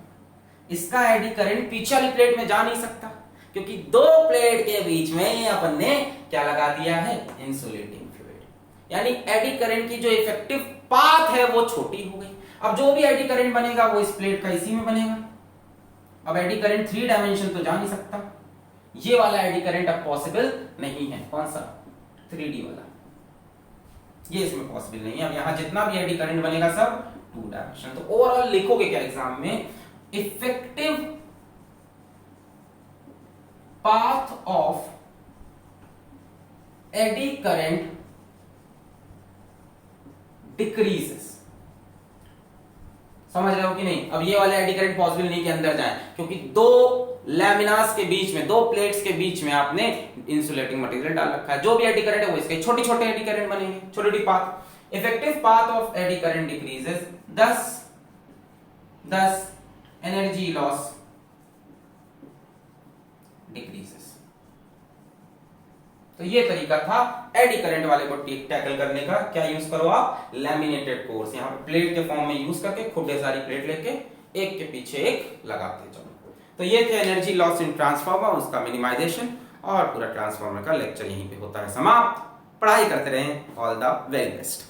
इसका एडी करंट पीछे वाली प्लेट में जा नहीं सकता, क्योंकि दो प्लेट के बीच में अपन ने क्या लगा दिया है, इंसुलेटिंग फ्लूइड। यानी एडी करंट की जो इफेक्टिव पाथ है वो छोटी हो गई। अब जो भी एडी करंट बनेगा वो इस प्लेट का इसी में बनेगा। अब एडी करंट 3 डायमेंशन तो जा नहीं सकता, ये वाला एडी करंट अब पॉसिबल नहीं है। कौन सा, 3D वाला, ये इसमें पॉसिबल नहीं है। अब यहां जितना भी एडी करंट बनेगा सब 2 डायमेंशन। तो ओवरऑल लिखोगे क्या एग्जाम में, effective path of eddy current decreases. समझ रहे हो कि नहीं। अब ये वाले एडी करंट पॉसिबल नहीं के अंदर जाए, क्योंकि दो लैमिनास के बीच में, दो प्लेट्स के बीच में आपने इंसुलेटिंग मटेरियल डाल रखा है। जो भी एडी करंट है वो इसके छोटे छोटे एडी करंट बनेंगे, छोटी छोटी path. Effective path of eddy current decreases, thus energy loss decreases. तो ये तरीका था एडी करंट वाले को टैकल करने का। क्या यूज करो आप, लैमिनेटेड कोर्स, यहां पे प्लेट के फॉर्म में यूज करके खूब ढेर सारी प्लेट लेके एक के पीछे एक लगाते जाओ। तो ये थे एनर्जी लॉस इन ट्रांसफार्मर, उसका मिनिमाइजेशन, और पूरा ट्रांसफार्मर का लेक्चर यहीं पे होता है समाप्त। पढ़ाई करते रहें, ऑल द वेरी बेस्ट।